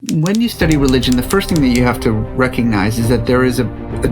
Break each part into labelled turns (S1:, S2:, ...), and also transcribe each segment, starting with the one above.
S1: When you study religion, the first thing that you have to recognize is that there is a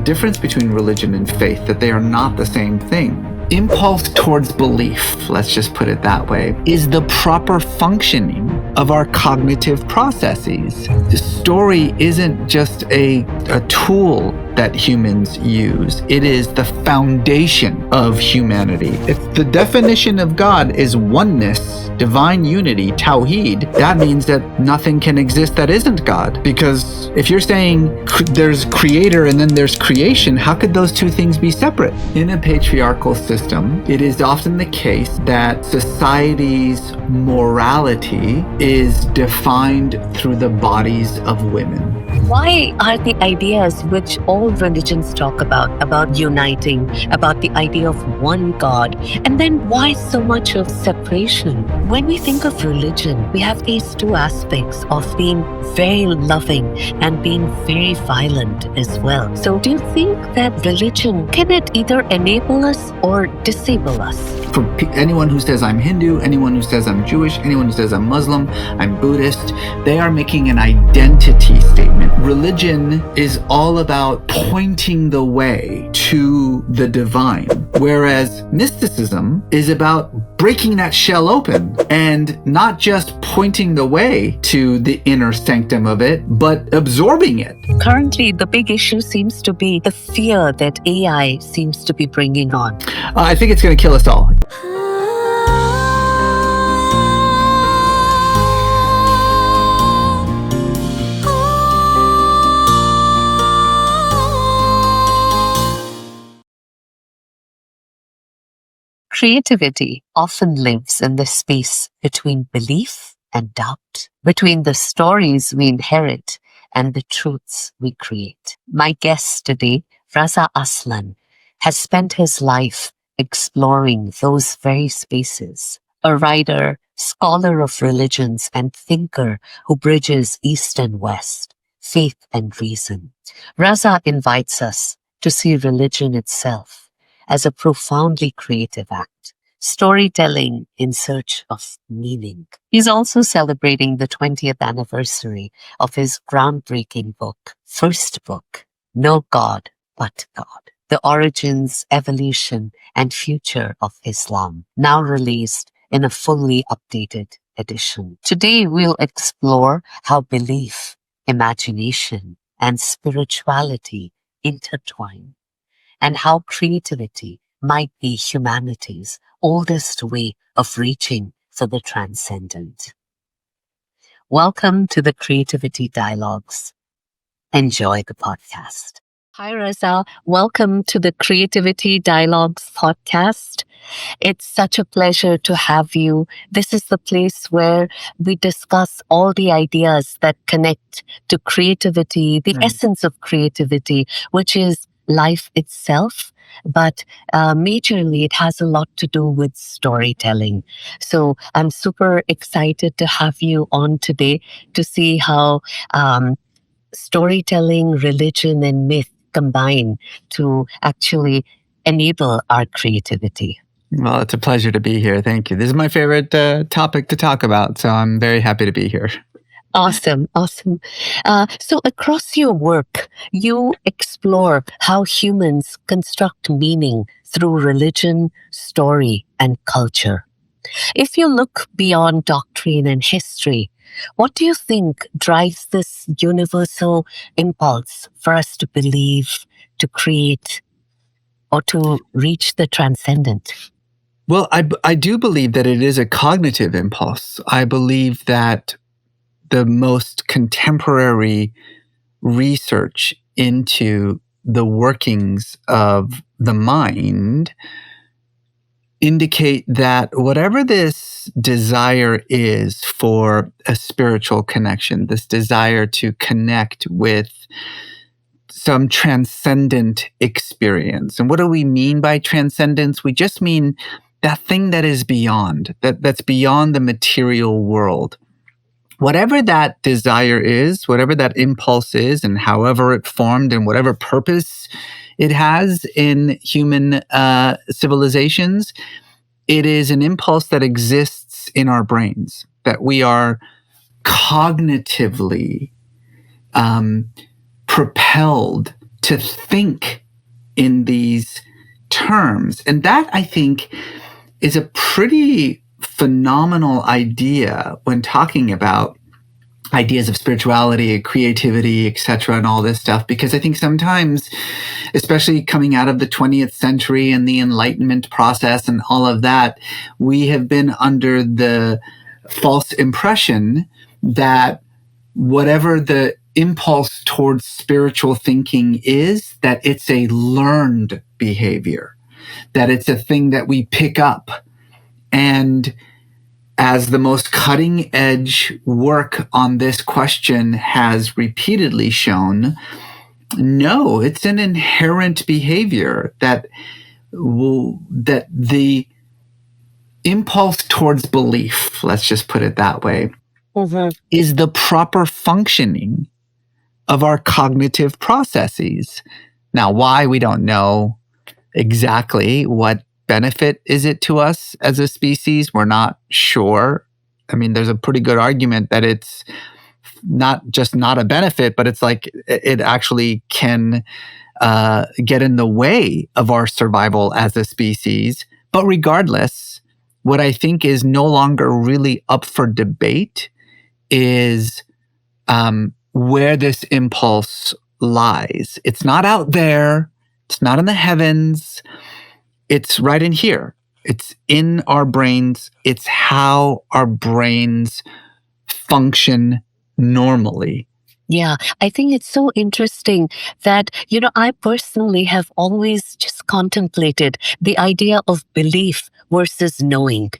S1: difference between religion and faith, that they are not the same thing. Impulse towards belief, let's just put it that way, is the proper functioning of our cognitive processes. The story isn't just a tool that humans use. It is the foundation of humanity. If the definition of God is oneness, divine unity, tawheed, that means that nothing can exist that isn't God. Because if you're saying there's creator and then there's creation, how could those two things be separate? In a patriarchal system, it is often the case that society's morality is defined through the bodies of women.
S2: Why are the ideas which all religions talk about uniting, about the idea of one God, and then why so much of separation? When we think of religion, we have these two aspects of being very loving and being very violent as well. So do you think that religion, can it either enable us or disable us?
S1: For anyone who says I'm Hindu, anyone who says I'm Jewish, anyone who says I'm Muslim, I'm Buddhist, they are making an identity statement. Religion is all about pointing the way to the divine, whereas mysticism is about breaking that shell open and not just pointing the way to the inner sanctum of it, but absorbing it.
S2: Currently, the big issue seems to be the fear that AI seems to be bringing on.
S1: I think it's going to kill us all.
S2: Creativity often lives in the space between belief and doubt, between the stories we inherit and the truths we create. My guest today, Reza Aslan, has spent his life exploring those very spaces. A writer, scholar of religions, and thinker who bridges East and West, faith and reason. Reza invites us to see religion itself as a profoundly creative act, storytelling in search of meaning. He's also celebrating the 20th anniversary of his groundbreaking book, first book, No God But God: The Origins, Evolution, and Future of Islam, now released in a fully updated edition. Today, we'll explore how belief, imagination, and spirituality intertwine, and how creativity might be humanity's oldest way of reaching for the transcendent. Welcome to the Creativity Dialogues. Enjoy the podcast. Hi, Reza. Welcome to the Creativity Dialogues podcast. It's such a pleasure to have you. This is the place where we discuss all the ideas that connect to creativity, the essence of creativity, which is life itself, but majorly it has a lot to do with storytelling. So I'm super excited to have you on today to see how storytelling, religion, and myth combine to actually enable our creativity.
S1: Well, it's a pleasure to be here. Thank you. This is my favorite topic to talk about, so I'm very happy to be here.
S2: Awesome. So across your work, you explore how humans construct meaning through religion, story, and culture. If you look beyond doctrine and history, what do you think drives this universal impulse for us to believe, to create, or to reach the transcendent?
S1: Well, I do believe that it is a cognitive impulse. I believe that the most contemporary research into the workings of the mind indicate that whatever this desire is for a spiritual connection, this desire to connect with some transcendent experience. And what do we mean by transcendence? We just mean that thing that is beyond, that's beyond the material world. Whatever that desire is, whatever that impulse is, and however it formed and whatever purpose it has in human civilizations, it is an impulse that exists in our brains, that we are cognitively propelled to think in these terms. And that, I think, is a pretty phenomenal idea when talking about ideas of spirituality, creativity, etc., and all this stuff, because I think sometimes, especially coming out of the 20th century and the Enlightenment process and all of that, we have been under the false impression that whatever the impulse towards spiritual thinking is, that it's a learned behavior, that it's a thing that we pick up. And as the most cutting edge work on this question has repeatedly shown, no, it's an inherent behavior that the impulse towards belief, let's just put it that way, is the proper functioning of our cognitive processes. Now, why, we don't know exactly. What benefit is it to us as a species? We're not sure. I mean, there's a pretty good argument that it's not just not a benefit, but it's like it actually can get in the way of our survival as a species. But regardless, what I think is no longer really up for debate is where this impulse lies. It's not out there. It's not in the heavens. It's right in here. It's in our brains. It's how our brains function normally.
S2: Yeah, I think it's so interesting that, I personally have always just contemplated the idea of belief versus knowing.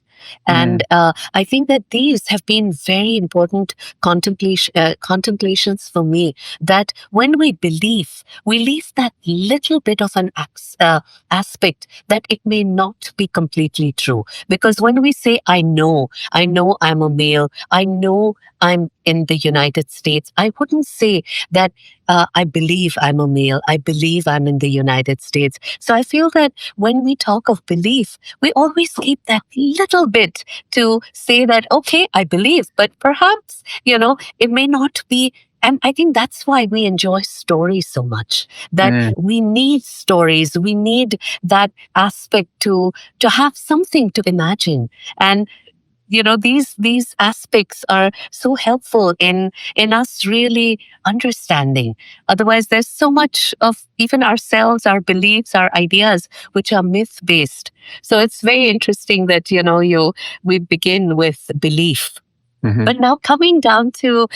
S2: And I think that these have been very important contemplations for me, that when we believe, we leave that little bit of an aspect that it may not be completely true. Because when we say, I know I'm a male, I know I'm in the United States, I wouldn't say that I believe I'm a male, I believe I'm in the United States. So I feel that when we talk of belief, we always keep that little bit to say that, okay, I believe, but perhaps, it may not be. And I think that's why we enjoy stories so much, that we need stories. We need that aspect to have something to imagine. And these aspects are so helpful in us really understanding. Otherwise, there's so much of even ourselves, our beliefs, our ideas, which are myth-based. So it's very interesting that, we begin with belief. Mm-hmm. But now coming down to,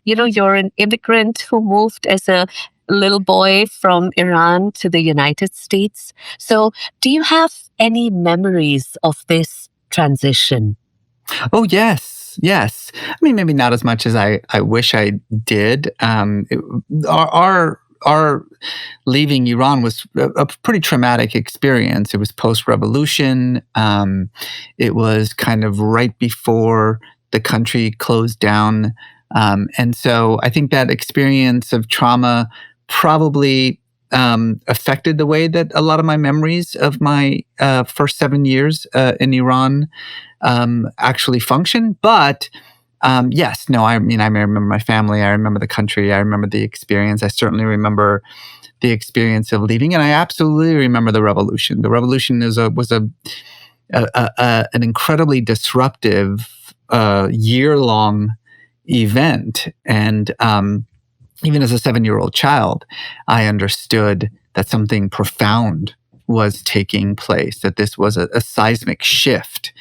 S2: you're an immigrant who moved as a little boy from Iran to the United States. So do you have any memories of this transition?
S1: Oh, yes. I mean, maybe not as much as I wish I did. Our leaving Iran was a pretty traumatic experience. It was post-revolution. It was kind of right before the country closed down. And so I think that experience of trauma probably affected the way that a lot of my memories of my first 7 years in Iran actually function. But yes, no, I mean, I remember my family. I remember the country. I remember the experience. I certainly remember the experience of leaving, and I absolutely remember the revolution. The revolution was an incredibly disruptive year-long event, and even as a 7-year-old child, I understood that something profound was taking place, that this was a seismic shift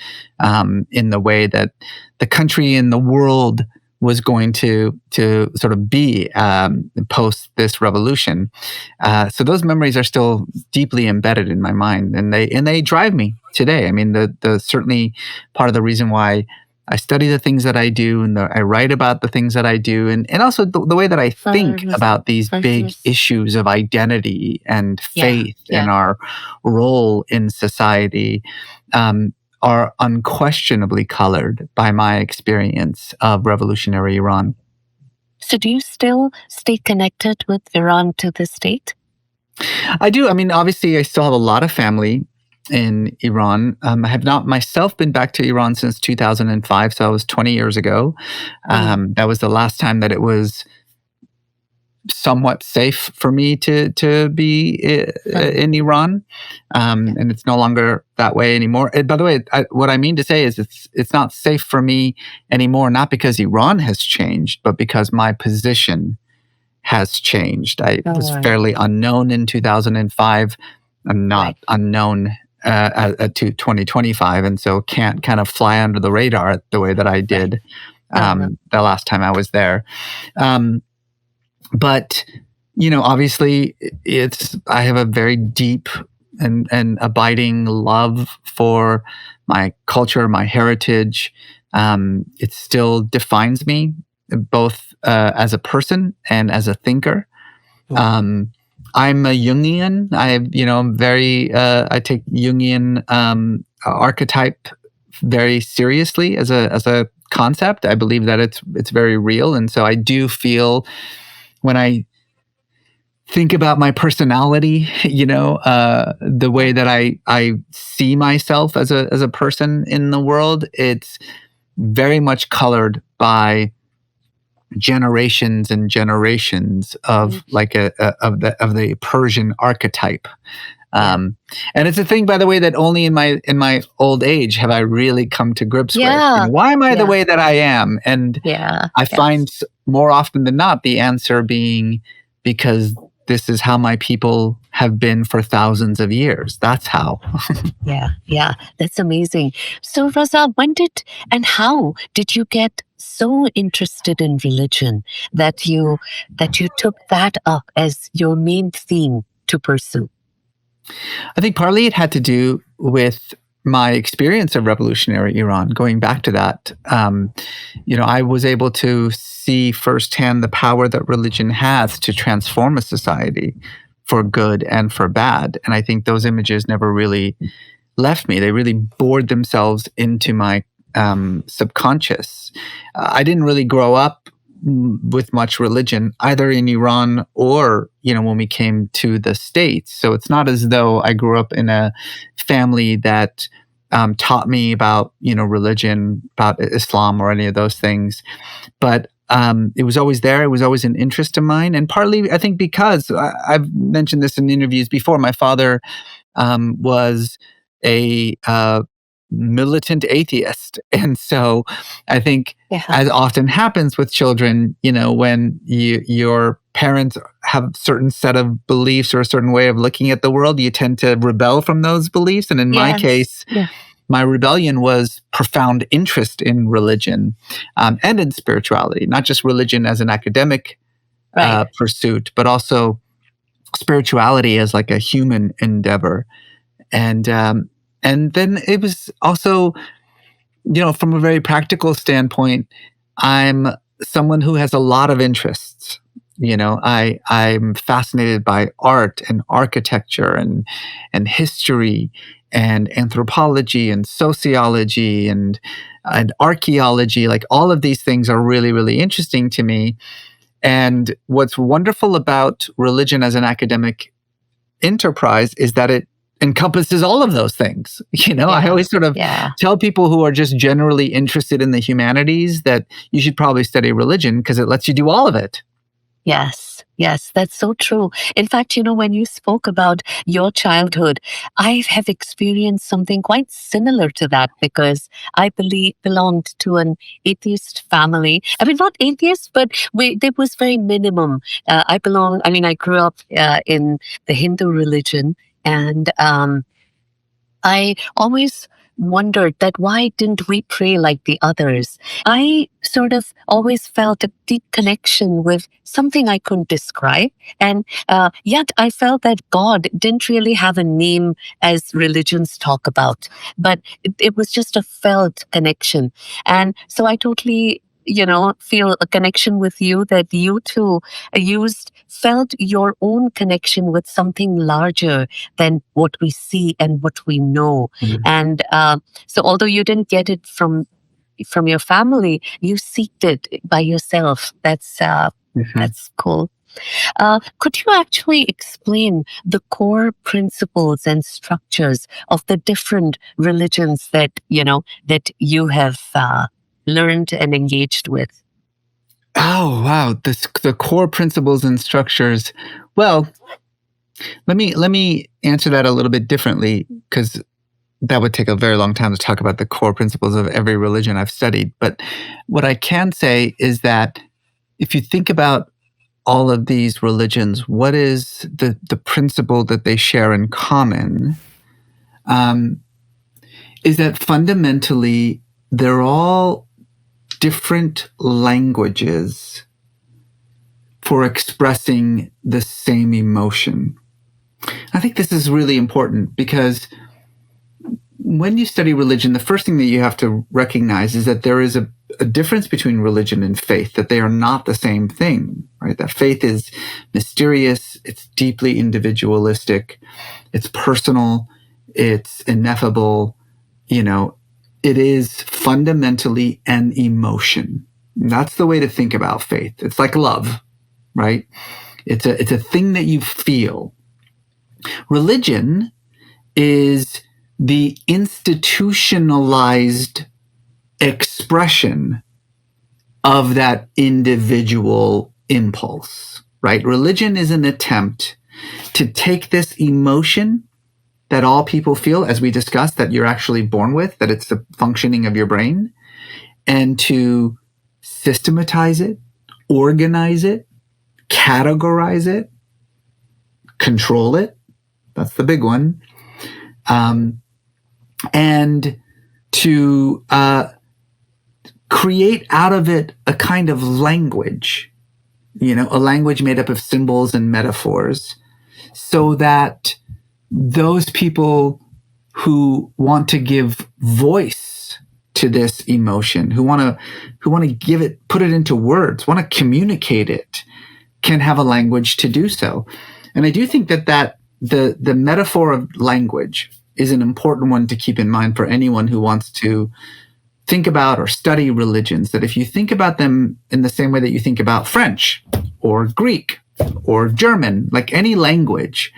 S1: in the way that the country and the world was going to sort of be post this revolution. So those memories are still deeply embedded in my mind, and they drive me today. I mean, the certainly part of the reason why I study the things that I do, and I write about the things that I do, and also the way that I think about these big issues of identity and faith and our role in society are unquestionably colored by my experience of revolutionary Iran.
S2: So do you still stay connected with Iran to this date?
S1: I do. I mean, obviously, I still have a lot of family in Iran. I have not myself been back to Iran since 2005, so that was 20 years ago. That was the last time that it was somewhat safe for me to be in Iran, and it's no longer that way anymore. And by the way, what I mean to say is it's not safe for me anymore, not because Iran has changed, but because my position has changed. I was fairly unknown in 2005. I'm not unknown to 2025, and so can't kind of fly under the radar the way that I did the last time I was there. But, obviously I have a very deep and abiding love for my culture, my heritage. It still defines me both as a person and as a thinker. I'm a Jungian. I'm very, I take Jungian archetype very seriously as a concept. I believe that it's very real. And so I do feel when I think about my personality, the way that I see myself as a person in the world, it's very much colored by generations and generations of of the Persian archetype. And it's a thing, by the way, that only in my old age have I really come to grips with. Why am I the way that I am? And I find more often than not the answer being because this is how my people have been for thousands of years. That's how.
S2: Yeah, that's amazing. So, Reza, when did and how did you get so interested in religion that you took that up as your main theme to pursue?
S1: I think partly it had to do with my experience of revolutionary Iran. Going back to that, I was able to see firsthand the power that religion has to transform a society for good and for bad. And I think those images never really left me. They really bored themselves into my subconscious. I didn't really grow up with much religion, either in Iran or, when we came to the States. So it's not as though I grew up in a family that taught me about, religion, about Islam or any of those things. But it was always there. It was always an interest of mine. And partly, I think, because I've mentioned this in interviews before, my father was a militant atheist. And so I think, as often happens with children, when your parents have a certain set of beliefs or a certain way of looking at the world, you tend to rebel from those beliefs. And in my case, my rebellion was profound interest in religion and in spirituality, not just religion as an academic pursuit, but also spirituality as like a human endeavor. And then it was also, from a very practical standpoint, I'm someone who has a lot of interests. I'm fascinated by art and architecture and history and anthropology and sociology and archaeology. Like, all of these things are really, really interesting to me. And what's wonderful about religion as an academic enterprise is that it encompasses all of those things. I always sort of tell people who are just generally interested in the humanities that you should probably study religion because it lets you do all of it.
S2: Yes, that's so true. In fact, when you spoke about your childhood, I have experienced something quite similar to that because I belonged to an atheist family. I mean, not atheist, but there was very minimum. I grew up in the Hindu religion, and I always wondered that why didn't we pray like the others? I sort of always felt a deep connection with something I couldn't describe. And yet I felt that God didn't really have a name as religions talk about, but it was just a felt connection. And so I totally feel a connection with you that you too felt your own connection with something larger than what we see and what we know. And so although you didn't get it from your family, you seeked it by yourself. That's cool. Could you actually explain the core principles and structures of the different religions that you have learned and engaged with?
S1: Oh, wow. The core principles and structures. Well, let me answer that a little bit differently, because that would take a very long time to talk about the core principles of every religion I've studied. But what I can say is that if you think about all of these religions, what is the principle that they share in common? Is that fundamentally they're all different languages for expressing the same emotion. I think this is really important because when you study religion, the first thing that you have to recognize is that there is a difference between religion and faith, that they are not the same thing, right? That faith is mysterious, it's deeply individualistic, it's personal, it's ineffable, it is fundamentally an emotion. That's the way to think about faith. It's like love, right? It's a thing that you feel. Religion is the institutionalized expression of that individual impulse, right? Religion is an attempt to take this emotion that all people feel, as we discussed, that you're actually born with, that it's the functioning of your brain, and to systematize it, organize it, categorize it, control it. That's the big one. And to create out of it a kind of language, a language made up of symbols and metaphors, so that those people who want to give voice to this emotion, who want to give it, put it into words, want to communicate it, can have a language to do so. And I do think that the metaphor of language is an important one to keep in mind for anyone who wants to think about or study religions, that if you think about them in the same way that you think about French or Greek or German, like any language,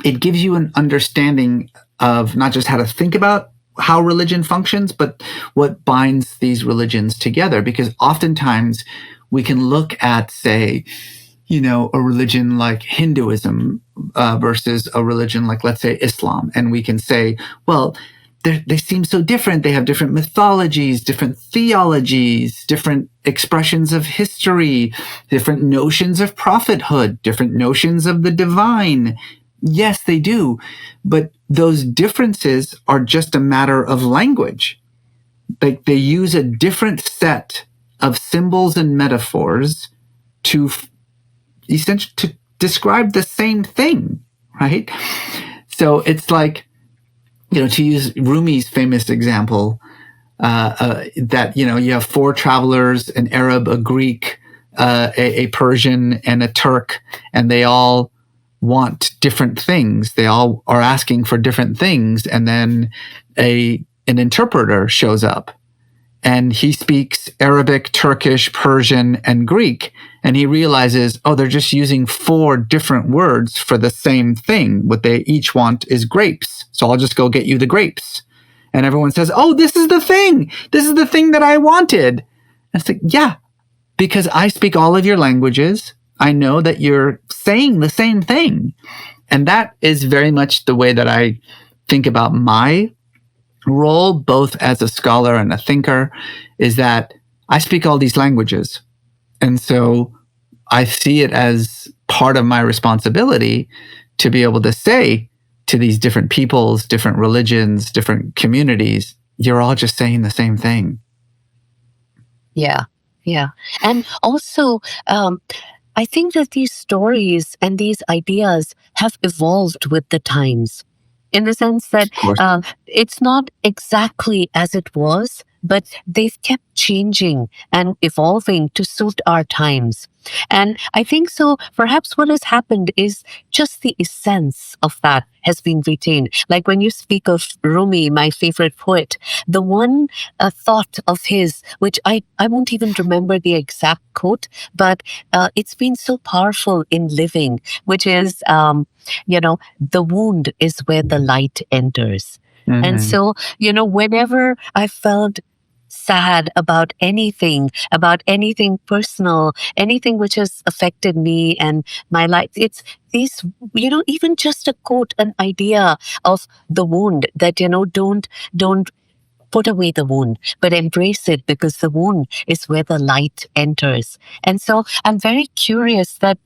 S1: it gives you an understanding of not just how to think about how religion functions, but what binds these religions together. Because oftentimes we can look at, say, a religion like Hinduism versus a religion like, let's say, Islam. And we can say, well, they seem so different. They have different mythologies, different theologies, different expressions of history, different notions of prophethood, different notions of the divine. Yes, they do. But those differences are just a matter of language. They use a different set of symbols and metaphors to essentially to describe the same thing, right? So it's like, to use Rumi's famous example, that, you have four travelers, an Arab, a Greek, a Persian, and a Turk, and they all want different things. They all are asking for different things. And then an interpreter shows up, and he speaks Arabic, Turkish, Persian, and Greek. And he realizes, they're just using four different words for the same thing. What they each want is grapes. So I'll just go get you the grapes. And everyone says, this is the thing. This is the thing that I wanted. And it's like, yeah, because I speak all of your languages. I know that you're saying the same thing. And that is very much the way that I think about my role, both as a scholar and a thinker, is that I speak all these languages. And so I see it as part of my responsibility to be able to say to these different peoples, different religions, different communities, you're all just saying the same thing.
S2: Yeah. And also, I think that these stories and these ideas have evolved with the times, in the sense that it's not exactly as it was, but they've kept changing and evolving to suit our times. And I think so perhaps what has happened is just the essence of that has been retained. Like when you speak of Rumi, my favorite poet, the one thought of his, which I won't even remember the exact quote, but it's been so powerful in living, which is, the wound is where the light enters. Mm-hmm. And so, whenever I felt sad about anything personal, anything which has affected me and my life. It's these, even just a quote, an idea of the wound that, don't put away the wound, but embrace it, because the wound is where the light enters. And so I'm very curious that,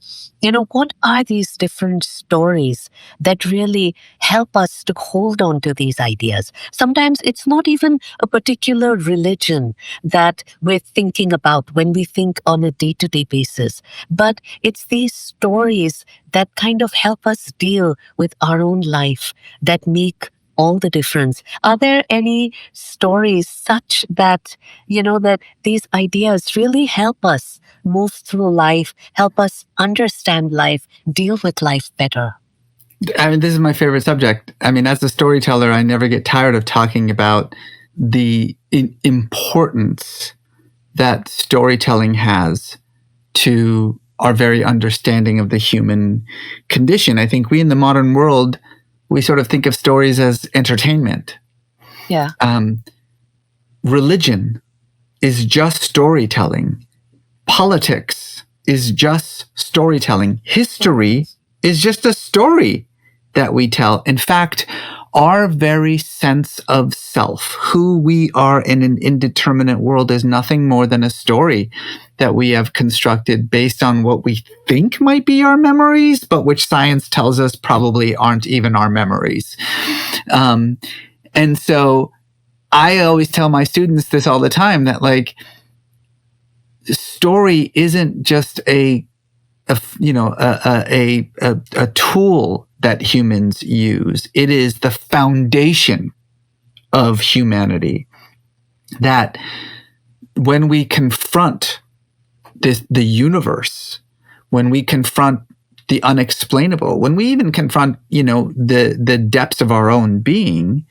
S2: what are these different stories that really help us to hold on to these ideas? Sometimes it's not even a particular religion that we're thinking about when we think on a day-to-day basis, but it's these stories that kind of help us deal with our own life, that make all the difference. Are there any stories such that, that these ideas really help us move through life, help us understand life, deal with life better?
S1: I mean, this is my favorite subject. I mean, as a storyteller, I never get tired of talking about the importance that storytelling has to our very understanding of the human condition. I think we in the modern world, we sort of think of stories as entertainment.
S2: Yeah.
S1: Religion is just storytelling. Politics is just storytelling. History is just a story that we tell. In fact, our very sense of self, who we are in an indeterminate world, is nothing more than a story that we have constructed based on what we think might be our memories, but which science tells us probably aren't even our memories. And so I always tell my students this all the time, that like, story isn't just a tool that humans use. It is the foundation of humanity. That when we confront the universe, when we confront the unexplainable, when we even confront, the depths of our own being,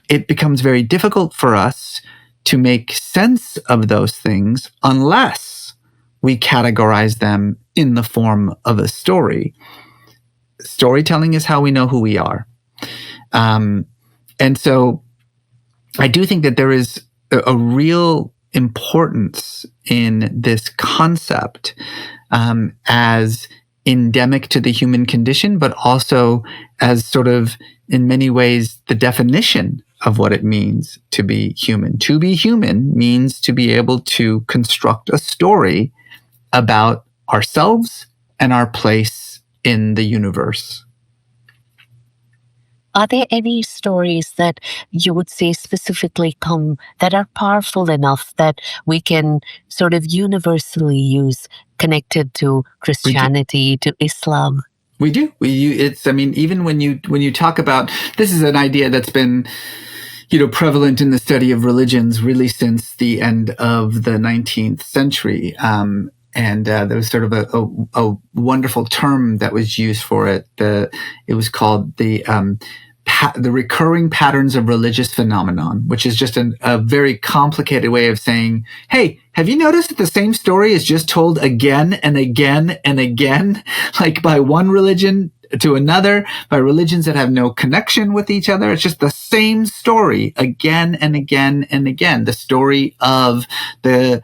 S1: it becomes very difficult for us to make sense of those things unless we categorize them in the form of a story. Storytelling is how we know who we are. And so I do think that there is a real importance in this concept as endemic to the human condition, but also as sort of, in many ways, the definition of what it means to be human. To be human means to be able to construct a story about ourselves and our place in the universe.
S2: Are there any stories that you would say specifically that are powerful enough that we can sort of universally use, connected to Christianity, to Islam?
S1: We do. Even when you talk about, this is an idea that's been, prevalent in the study of religions really since the end of the 19th century. And there was sort of a wonderful term that was used for it. It was called the recurring patterns of religious phenomenon, which is just a very complicated way of saying, hey, have you noticed that the same story is just told again and again and again, like by one religion to another, by religions that have no connection with each other? It's just the same story again and again and again. The story of the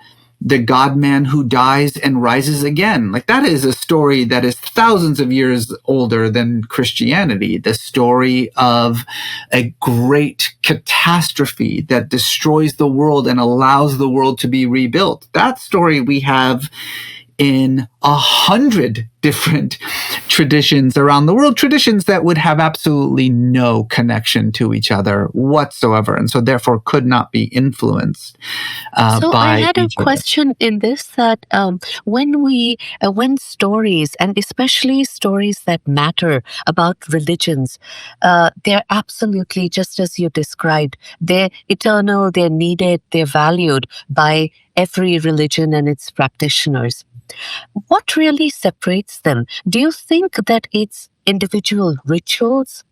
S1: God-man who dies and rises again. Like, that is a story that is thousands of years older than Christianity. The story of a great catastrophe that destroys the world and allows the world to be rebuilt. That story we have in 100 different traditions around the world, traditions that would have absolutely no connection to each other whatsoever, and so therefore could not be influenced
S2: So
S1: by
S2: I had a
S1: each other.
S2: question in this, that when stories, and especially stories that matter about religions, they're absolutely, just as you described, they're eternal, they're needed, they're valued by every religion and its practitioners. What really separates them? Do you think that it's individual rituals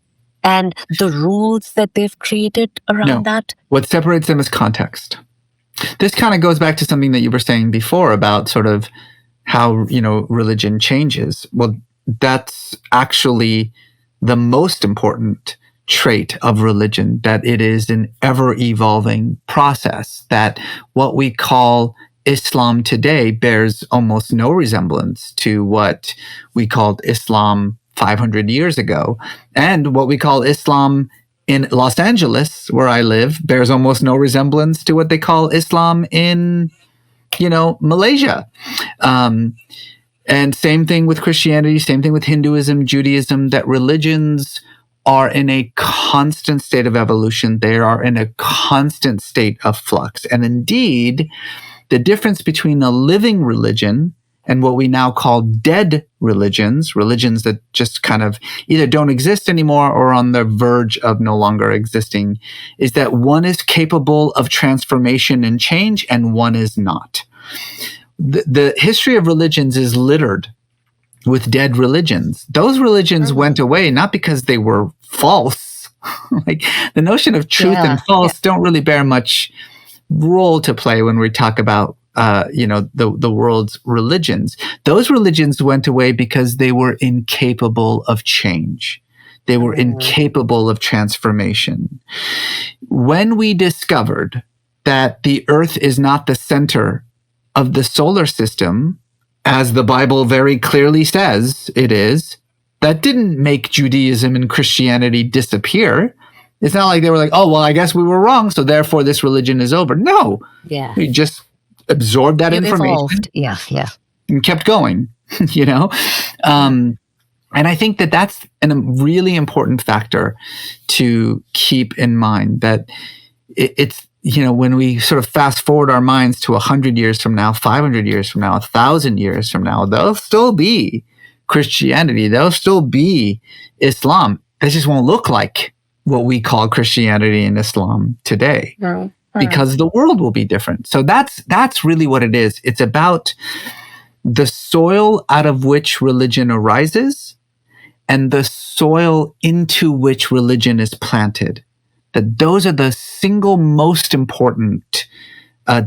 S2: and the rules that they've created around that?
S1: What separates them is context. This kind of goes back to something that you were saying before about sort of how, religion changes. Well, that's actually the most important trait of religion, that it is an ever-evolving process, that what we call Islam today bears almost no resemblance to what we called Islam 500 years ago. And what we call Islam in Los Angeles, where I live, bears almost no resemblance to what they call Islam in, Malaysia. And same thing with Christianity, same thing with Hinduism, Judaism, that religions are in a constant state of evolution. They are in a constant state of flux. And indeed, the difference between a living religion and what we now call dead religions that just kind of either don't exist anymore or on the verge of no longer existing, is that one is capable of transformation and change and one is not. The history of religions is littered with dead religions. Those religions went away not because they were false. Like the notion of truth and false don't really bear much role to play when we talk about the world's religions. Those religions went away because they were incapable of change. They were incapable of transformation. When we discovered that the earth is not the center of the solar system, as the Bible very clearly says it is, that didn't make Judaism and Christianity disappear. It's not like they were like, oh, well, I guess we were wrong, so therefore this religion is over. No.
S2: Yeah.
S1: We just absorbed that information.
S2: Evolved. Yeah.
S1: And kept going, And I think that that's a really important factor to keep in mind, that it's, when we sort of fast forward our minds to 100 years from now, 500 years from now, 1,000 years from now, there'll still be Christianity. There'll still be Islam. It just won't look like what we call Christianity and Islam today, because the world will be different. So that's really what it is. It's about the soil out of which religion arises and the soil into which religion is planted. That those are the single most important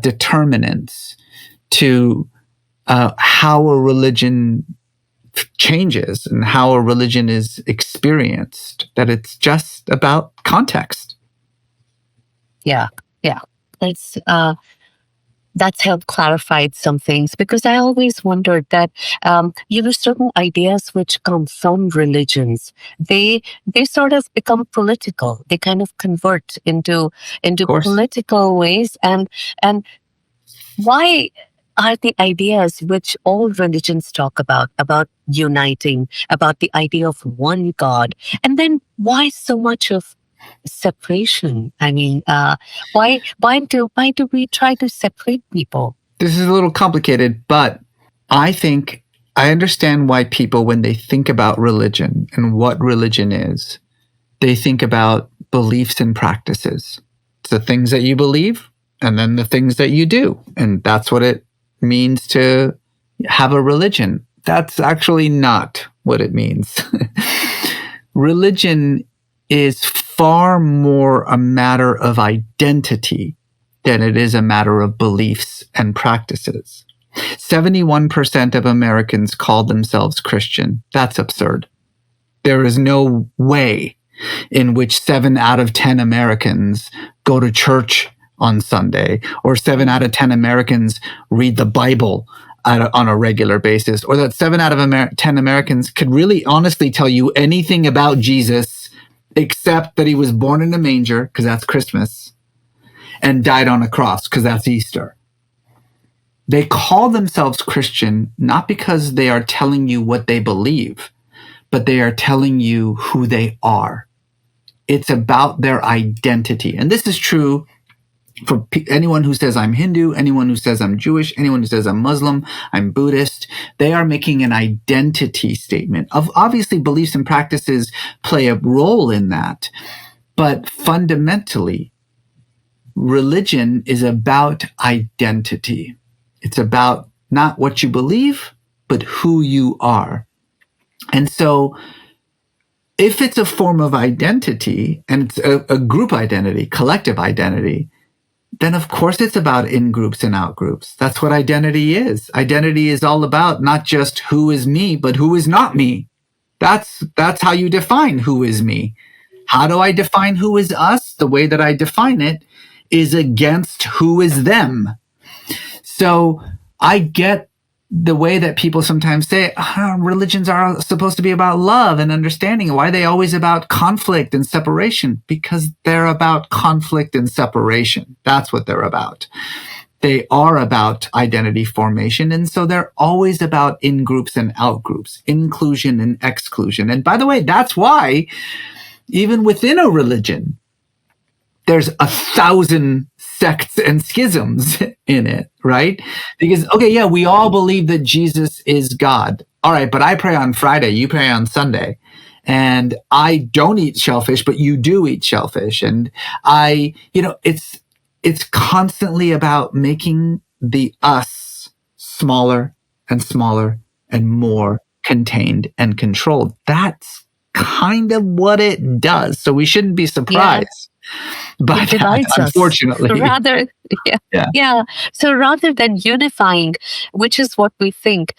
S1: determinants to how a religion changes and how a religion is experienced. That it's just about context.
S2: Yeah. That's helped clarify some things, because I always wondered that, certain ideas which come from religions, they sort of become political. They kind of convert into political ways. And why are the ideas which all religions talk about uniting, about the idea of one God, and then why so much of separation? I mean, why do we try to separate people?
S1: This is a little complicated, but I think I understand why people, when they think about religion and what religion is, they think about beliefs and practices. It's the things that you believe and then the things that you do. And that's what it means to have a religion. That's actually not what it means. Religion is far more a matter of identity than it is a matter of beliefs and practices. 71% of Americans call themselves Christian. That's absurd. There is no way in which 7 out of 10 Americans go to church on Sunday, or 7 out of 10 Americans read the Bible on a regular basis, or that 7 out of 10 Americans could really honestly tell you anything about Jesus except that he was born in a manger, because that's Christmas, and died on a cross, because that's Easter. They call themselves Christian not because they are telling you what they believe, but they are telling you who they are. It's about their identity. And this is true for anyone who says I'm Hindu, anyone who says I'm Jewish, anyone who says I'm Muslim, I'm Buddhist. They are making an identity statement. Obviously, beliefs and practices play a role in that. But fundamentally, religion is about identity. It's about not what you believe, but who you are. And so if it's a form of identity, and it's a group identity, collective identity, then of course it's about in-groups and out-groups. That's what identity is. Identity is all about not just who is me, but who is not me. That's how you define who is me. How do I define who is us? The way that I define it is against who is them. So I get the way that people sometimes say religions are supposed to be about love and understanding. Why are they always about conflict and separation? Because they're about conflict and separation. That's what they're about. They are about identity formation. And so they're always about in-groups and out-groups, inclusion and exclusion. And by the way, that's why even within a religion, there's 1,000 sects and schisms in it, right? Because, okay, yeah, we all believe that Jesus is God. All right, but I pray on Friday, you pray on Sunday. And I don't eat shellfish, but you do eat shellfish. And it's constantly about making the us smaller and smaller and more contained and controlled. That's kind of what it does. So we shouldn't be surprised by
S2: It
S1: that,
S2: divides us.
S1: unfortunately.
S2: Yeah. So rather than unifying, which is what we think,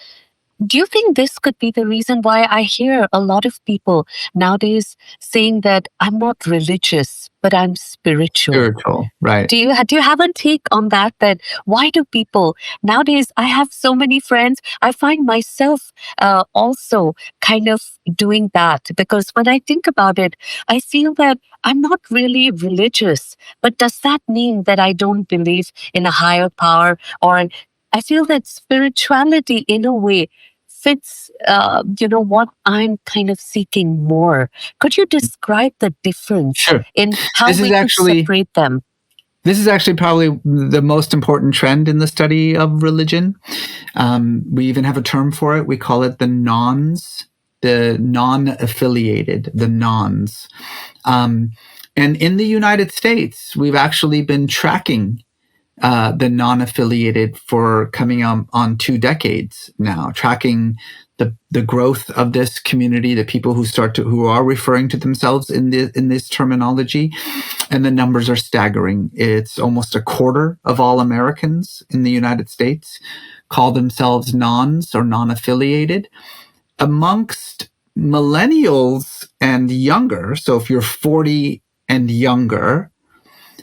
S2: do you think this could be the reason why I hear a lot of people nowadays saying that I'm not religious, but I'm spiritual?
S1: Spiritual, right.
S2: Do you have a take on that? That why do people nowadays? I have so many friends. I find myself also kind of doing that, because when I think about it, I feel that I'm not really religious. But does that mean that I don't believe in a higher power? Or I feel that spirituality, in a way, fits, what I'm kind of seeking more. Could you describe the difference
S1: Sure.
S2: in how
S1: This is
S2: we could
S1: actually-
S2: separate them?
S1: This is actually probably the most important trend in the study of religion. We even have a term for it. We call it the nons, the non-affiliated, the nons. And in the United States, we've actually been tracking the non-affiliated for coming on 2 decades now, tracking the growth of this community, the people who are referring to themselves in this terminology, and the numbers are staggering. It's almost a quarter of all Americans in the United States call themselves nons or non-affiliated. Amongst millennials and younger, so if you're 40 and younger,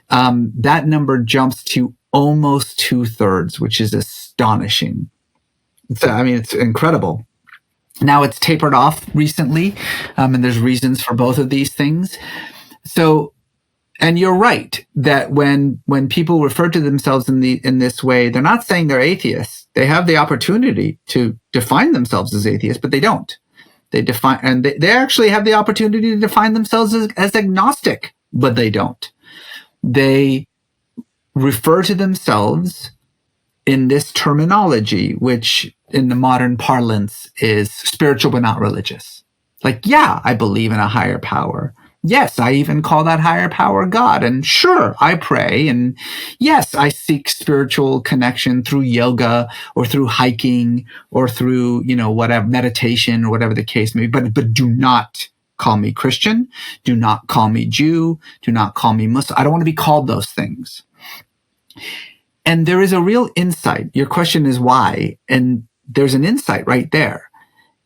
S1: that number jumps to almost 2/3, which is astonishing. It's incredible. Now it's tapered off recently, and there's reasons for both of these things. So, and you're right that when people refer to themselves in this way, they're not saying they're atheists. They have the opportunity to define themselves as atheists, but they don't. They actually have the opportunity to define themselves as agnostic, but they don't. They refer to themselves in this terminology, which in the modern parlance is spiritual but not religious. Like, yeah, I believe in a higher power. Yes, I even call that higher power God. And sure, I pray. And yes, I seek spiritual connection through yoga or through hiking or through, whatever, meditation or whatever the case may be. But do not call me Christian. Do not call me Jew. Do not call me Muslim. I don't want to be called those things. And there is a real insight. Your question is why? And there's an insight right there,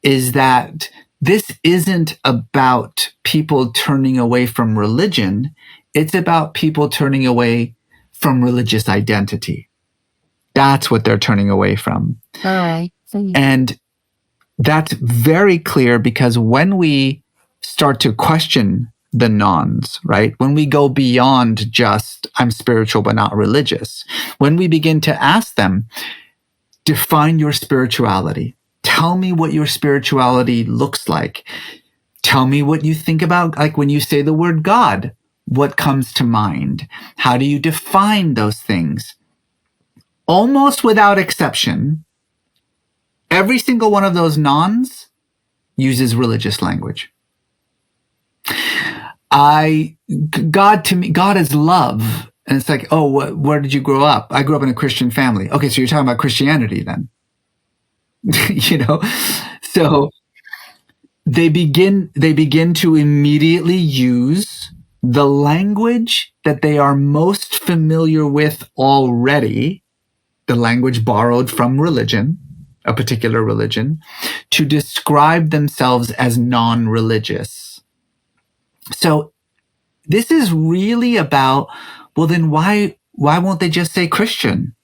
S1: is that this isn't about people turning away from religion. It's about people turning away from religious identity. That's what they're turning away from.
S2: All right.
S1: And that's very clear, because when we start to question the nons, right? When we go beyond just I'm spiritual but not religious, when we begin to ask them, define your spirituality. Tell me what your spirituality looks like. Tell me what you think about, like when you say the word God, what comes to mind? How do you define those things? Almost without exception, every single one of those nons uses religious language. God is love. And it's like, oh, where did you grow up? I grew up in a Christian family. Okay, so you're talking about Christianity then. So they begin to immediately use the language that they are most familiar with already, the language borrowed from religion, a particular religion, to describe themselves as non-religious. So This is really about, well, then why won't they just say Christian?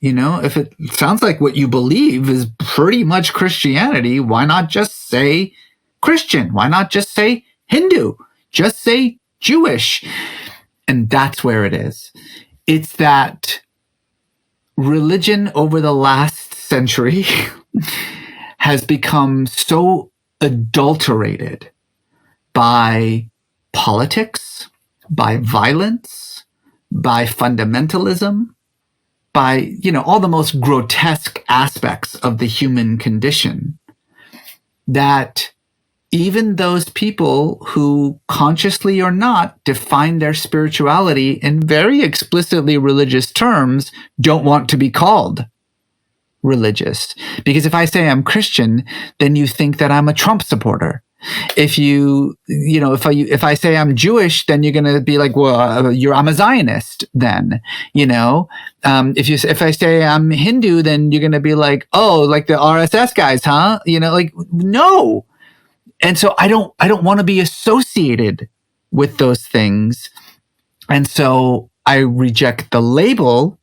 S1: You know, if it sounds like what you believe is pretty much Christianity, why not just say Christian? Why not just say Hindu? Just say Jewish. And that's where it is. It's that religion over the last century has become so adulterated by politics, by violence, by fundamentalism, by, you know, all the most grotesque aspects of the human condition, that even those people who consciously or not define their spirituality in very explicitly religious terms don't want to be called religious. Because if I say I'm Christian, then you think that I'm a Trump supporter. If if I say I'm Jewish, then you're going to be like, well, I'm a Zionist then, you know. If I say I'm Hindu, then you're going to be like, oh, like the RSS guys, huh? You know, like, no. And so I don't want to be associated with those things. And so I reject the label,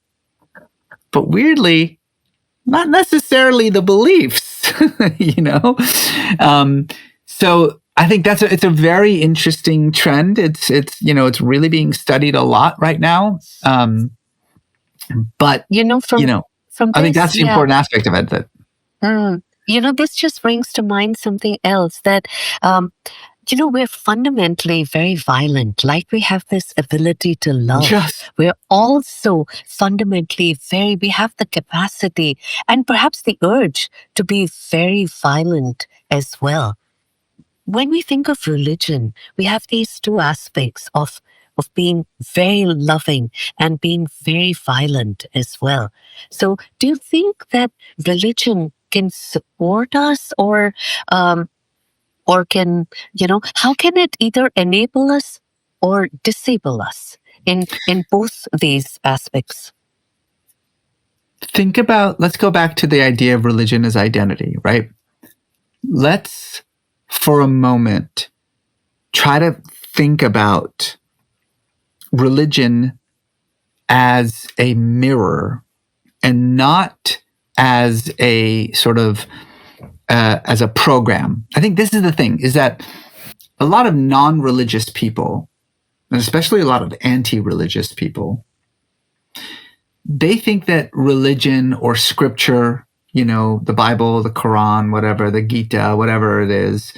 S1: but weirdly, not necessarily the beliefs, you know? So I think it's a very interesting trend. It's really being studied a lot right now. But
S2: from
S1: I think that's the important aspect of it.
S2: This just brings to mind something else that, we're fundamentally very violent. Like we have this ability to love.
S1: Yes.
S2: We're also fundamentally we have the capacity and perhaps the urge to be very violent as well. When we think of religion, we have these two aspects of being very loving and being very violent as well. So do you think that religion can support us or can, how can it either enable us or disable us in both these aspects?
S1: Let's go back to the idea of religion as identity, right? Let's, for a moment, try to think about religion as a mirror and not as a sort of as a program. I think this is the thing, is that a lot of non-religious people, and especially a lot of anti-religious people, they think that religion or scripture, the Bible, the Quran, whatever, the Gita, whatever it is,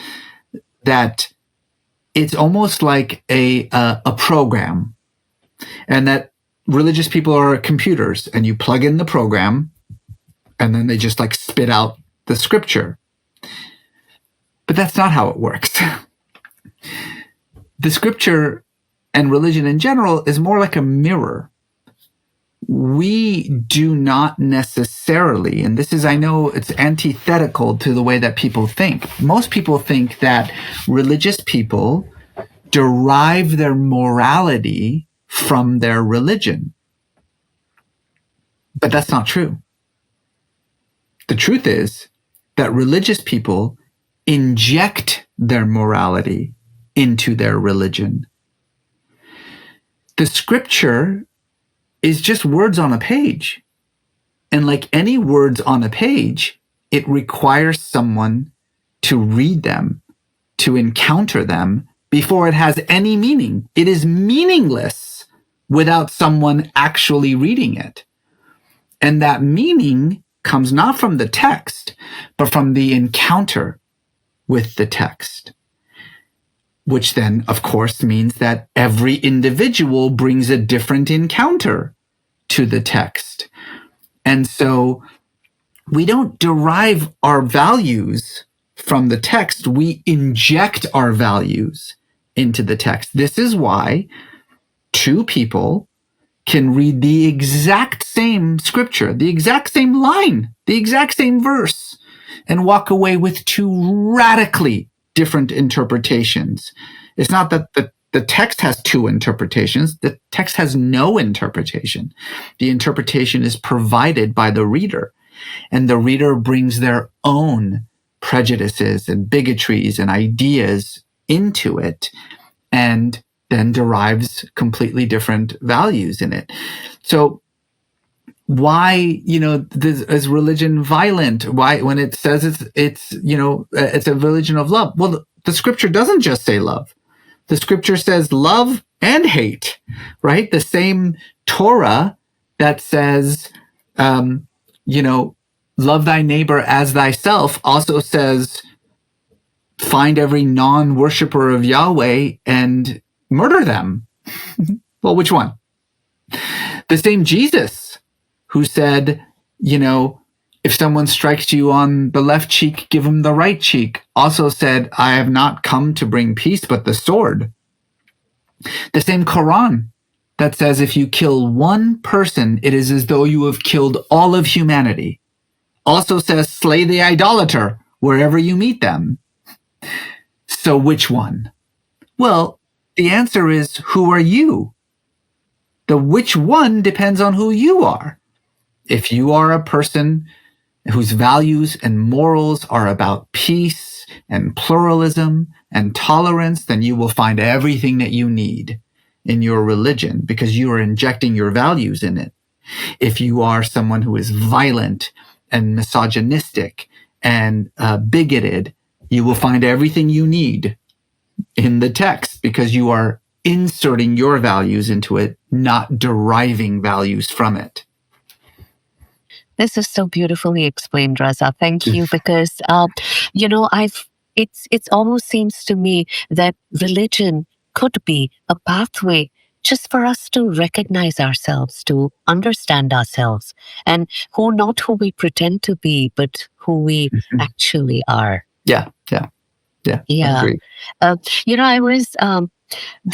S1: that it's almost like a program, and that religious people are computers, and you plug in the program, and then they just like spit out the scripture. But that's not how it works. The scripture and religion in general is more like a mirror. We do not necessarily, and this is, I know it's antithetical to the way that people think. Most people think that religious people derive their morality from their religion. But that's not true. The truth is that religious people inject their morality into their religion. The scripture is just words on a page. And like any words on a page, it requires someone to read them, to encounter them before it has any meaning. It is meaningless without someone actually reading it. And that meaning comes not from the text, but from the encounter with the text, which then, of course, means that every individual brings a different encounter to the text. And so we don't derive our values from the text, we inject our values into the text. This is why two people can read the exact same scripture, the exact same line, the exact same verse, and walk away with two radically different interpretations. It's not that the text has two interpretations. The text has no interpretation. The interpretation is provided by the reader, and the reader brings their own prejudices and bigotries and ideas into it. And then derives completely different values in it. So why, is religion violent? Why, when it says it's a religion of love? Well, the scripture doesn't just say love. The scripture says love and hate, right? The same Torah that says, love thy neighbor as thyself also says, find every non-worshiper of Yahweh and murder them. Well, which one? The same Jesus who said, if someone strikes you on the left cheek, give him the right cheek, also said, I have not come to bring peace, but the sword. The same Quran that says, if you kill one person, it is as though you have killed all of humanity. Also says, slay the idolater wherever you meet them. So which one? Well, the answer is, who are you? The which one depends on who you are. If you are a person whose values and morals are about peace and pluralism and tolerance, then you will find everything that you need in your religion because you are injecting your values in it. If you are someone who is violent and misogynistic and bigoted, you will find everything you need in the text because you are inserting your values into it, not deriving values from it.
S2: This is so beautifully explained, Reza. Thank you, because it almost seems to me that religion could be a pathway just for us to recognize ourselves, to understand ourselves, and not who we pretend to be, but who we actually are.
S1: Yeah.
S2: I agree. There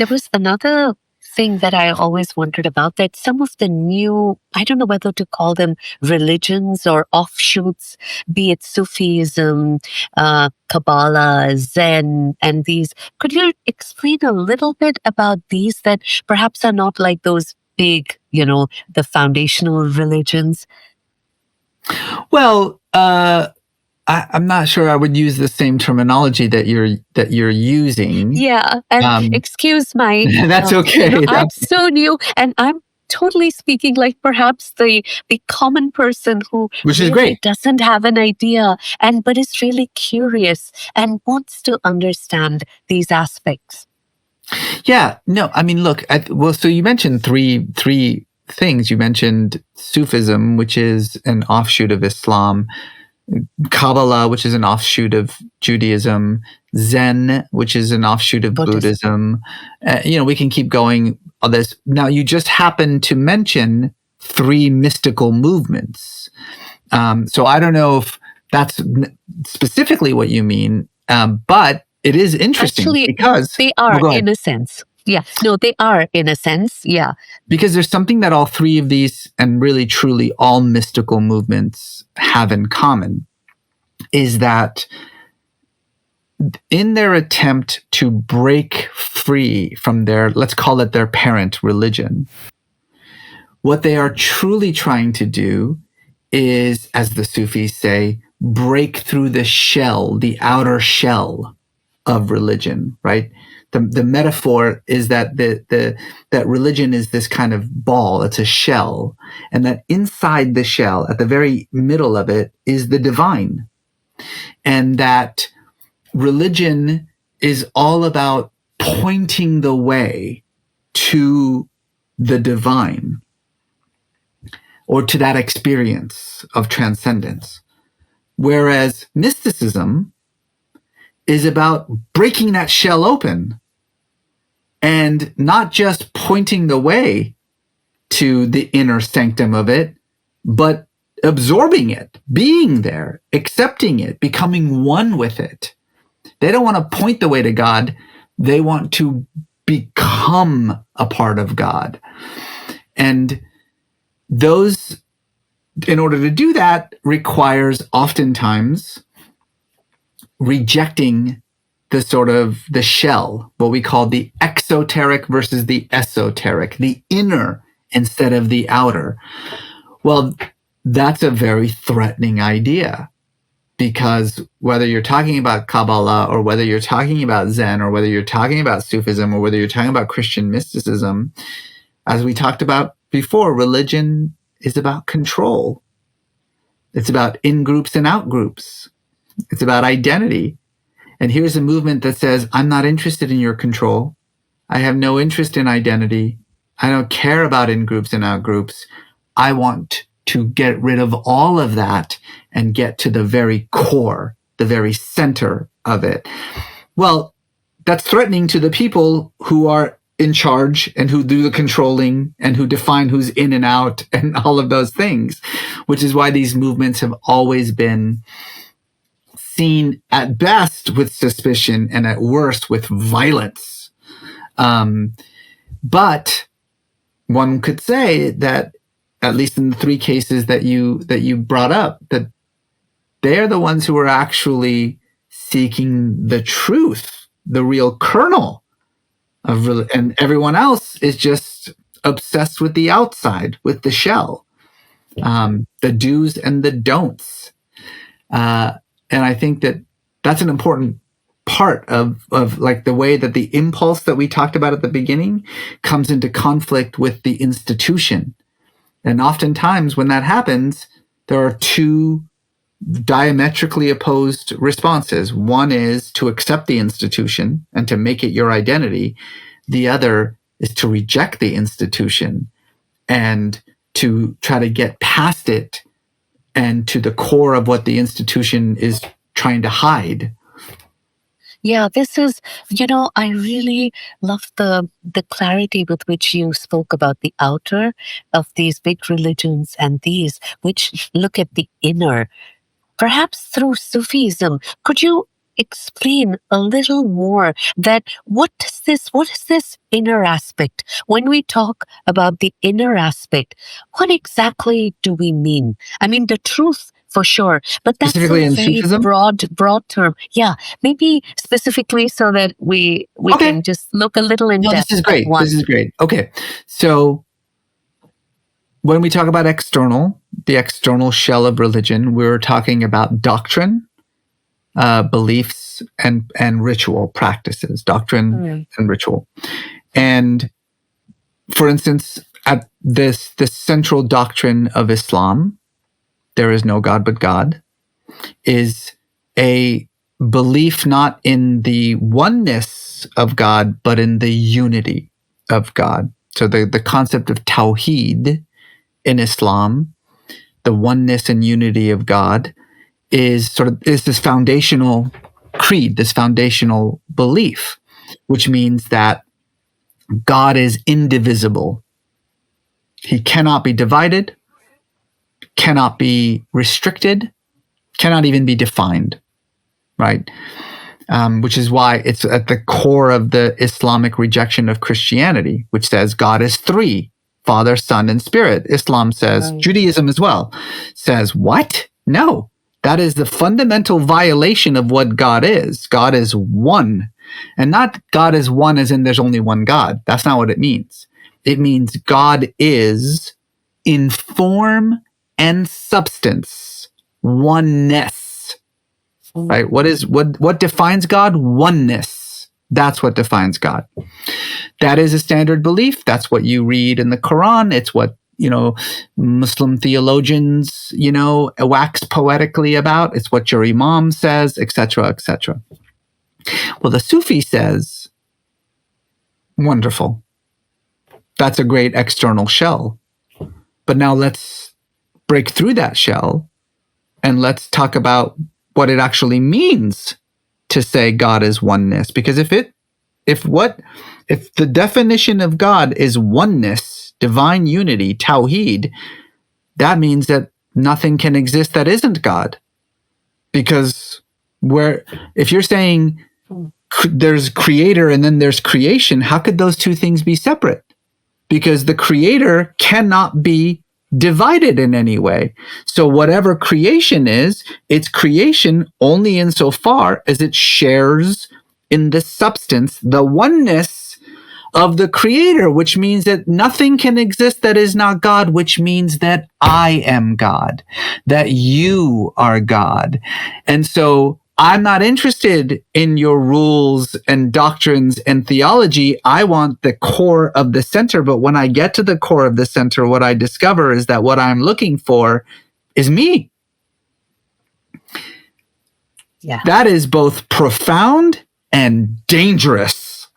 S2: was another thing that I always wondered about, that some of the new, I don't know whether to call them religions or offshoots, be it Sufism, Kabbalah, Zen, and these. Could you explain a little bit about these that perhaps are not like those big, the foundational religions?
S1: Well, I'm not sure I would use the same terminology that you're using.
S2: Yeah, and excuse my.
S1: That's okay.
S2: I'm so new, and I'm totally speaking like perhaps the common person who
S1: which
S2: really
S1: is great,
S2: doesn't have an idea but is really curious and wants to understand these aspects.
S1: Yeah. No, I mean, look. So you mentioned three things. You mentioned Sufism, which is an offshoot of Islam. Kabbalah, which is an offshoot of Judaism, Zen, which is an offshoot of Buddhism. We can keep going on this. Now, you just happened to mention three mystical movements. So I don't know if that's specifically what you mean, but it is interesting.
S2: Actually,
S1: because
S2: they are in a sense. Yeah, no, they are in a sense. Yeah.
S1: Because there's something that all three of these, and really truly all mystical movements, have in common, is that in their attempt to break free from their, let's call it their parent religion, what they are truly trying to do is, as the Sufis say, break through the shell, the outer shell of religion, right? The metaphor is that that religion is this kind of ball, it's a shell, and that inside the shell, at the very middle of it, is the divine. And that religion is all about pointing the way to the divine, or to that experience of transcendence. Whereas mysticism is about breaking that shell open and not just pointing the way to the inner sanctum of it, but absorbing it, being there, accepting it, becoming one with it. They don't want to point the way to God. They want to become a part of God. And those, in order to do that, requires oftentimes rejecting the shell, what we call the exoteric versus the esoteric, the inner instead of the outer. Well, that's a very threatening idea, because whether you're talking about Kabbalah or whether you're talking about Zen or whether you're talking about Sufism or whether you're talking about Christian mysticism, as we talked about before, religion is about control. It's about in-groups and out-groups. It's about identity. And here's a movement that says, I'm not interested in your control. I have no interest in identity. I don't care about in-groups and out-groups. I want to get rid of all of that and get to the very core, the very center of it. Well, that's threatening to the people who are in charge and who do the controlling and who define who's in and out and all of those things, which is why these movements have always been seen at best with suspicion and at worst with violence. But one could say that, at least in the three cases that you brought up, that they're the ones who are actually seeking the truth, the real kernel of, and everyone else is just obsessed with the outside, with the shell, the do's and the don'ts. And I think that that's an important part of like the way that the impulse that we talked about at the beginning comes into conflict with the institution. And oftentimes when that happens, there are two diametrically opposed responses. One is to accept the institution and to make it your identity. The other is to reject the institution and to try to get past it and to the core of what the institution is trying to hide.
S2: Yeah, this is, I really love the clarity with which you spoke about the outer of these big religions and these which look at the inner, perhaps through Sufism. Could you explain a little more that what is this inner aspect? When we talk about the inner aspect, what exactly do we mean? I mean, the truth for sure, but that's
S1: Specifically
S2: a
S1: in
S2: very
S1: Sufism?
S2: broad term. Yeah, maybe specifically so that we
S1: Okay.
S2: can just look a little in depth.
S1: This is great.
S2: at one.
S1: This is great. Okay. So when we talk about the external shell of religion, we're talking about doctrine, beliefs, and ritual practices, doctrine and ritual. And for instance, at the central doctrine of Islam, there is no God but God, is a belief not in the oneness of God, but in the unity of God. So the concept of tawheed in Islam, the oneness and unity of God, is this foundational creed, this foundational belief, which means that God is indivisible. He cannot be divided, cannot be restricted, cannot even be defined, right? Which is why it's at the core of the Islamic rejection of Christianity, which says God is three, Father, Son, and Spirit. Islam says, Judaism as well, says, what? No, that is the fundamental violation of what God is. God is one. And not God is one as in there's only one God. That's not what it means. It means God is in form and substance, oneness, right? What defines God? Oneness. That's what defines God. That is a standard belief. That's what you read in the Quran. It's what, Muslim theologians, wax poetically about. It's what your imam says, etc., etc. Well, the Sufi says, wonderful. That's a great external shell. But now let's break through that shell and let's talk about what it actually means to say God is oneness. Because if the definition of God is oneness, divine unity, tawheed, that means that nothing can exist that isn't God. Because if you're saying there's creator and then there's creation, how could those two things be separate? Because the creator cannot be divided in any way. So whatever creation is, it's creation only insofar as it shares in the substance, the oneness of the creator, which means that nothing can exist that is not God, which means that I am God, that you are God. And so I'm not interested in your rules and doctrines and theology. I want the core of the center. But when I get to the core of the center, what I discover is that what I'm looking for is me.
S2: Yeah.
S1: That is both profound and dangerous.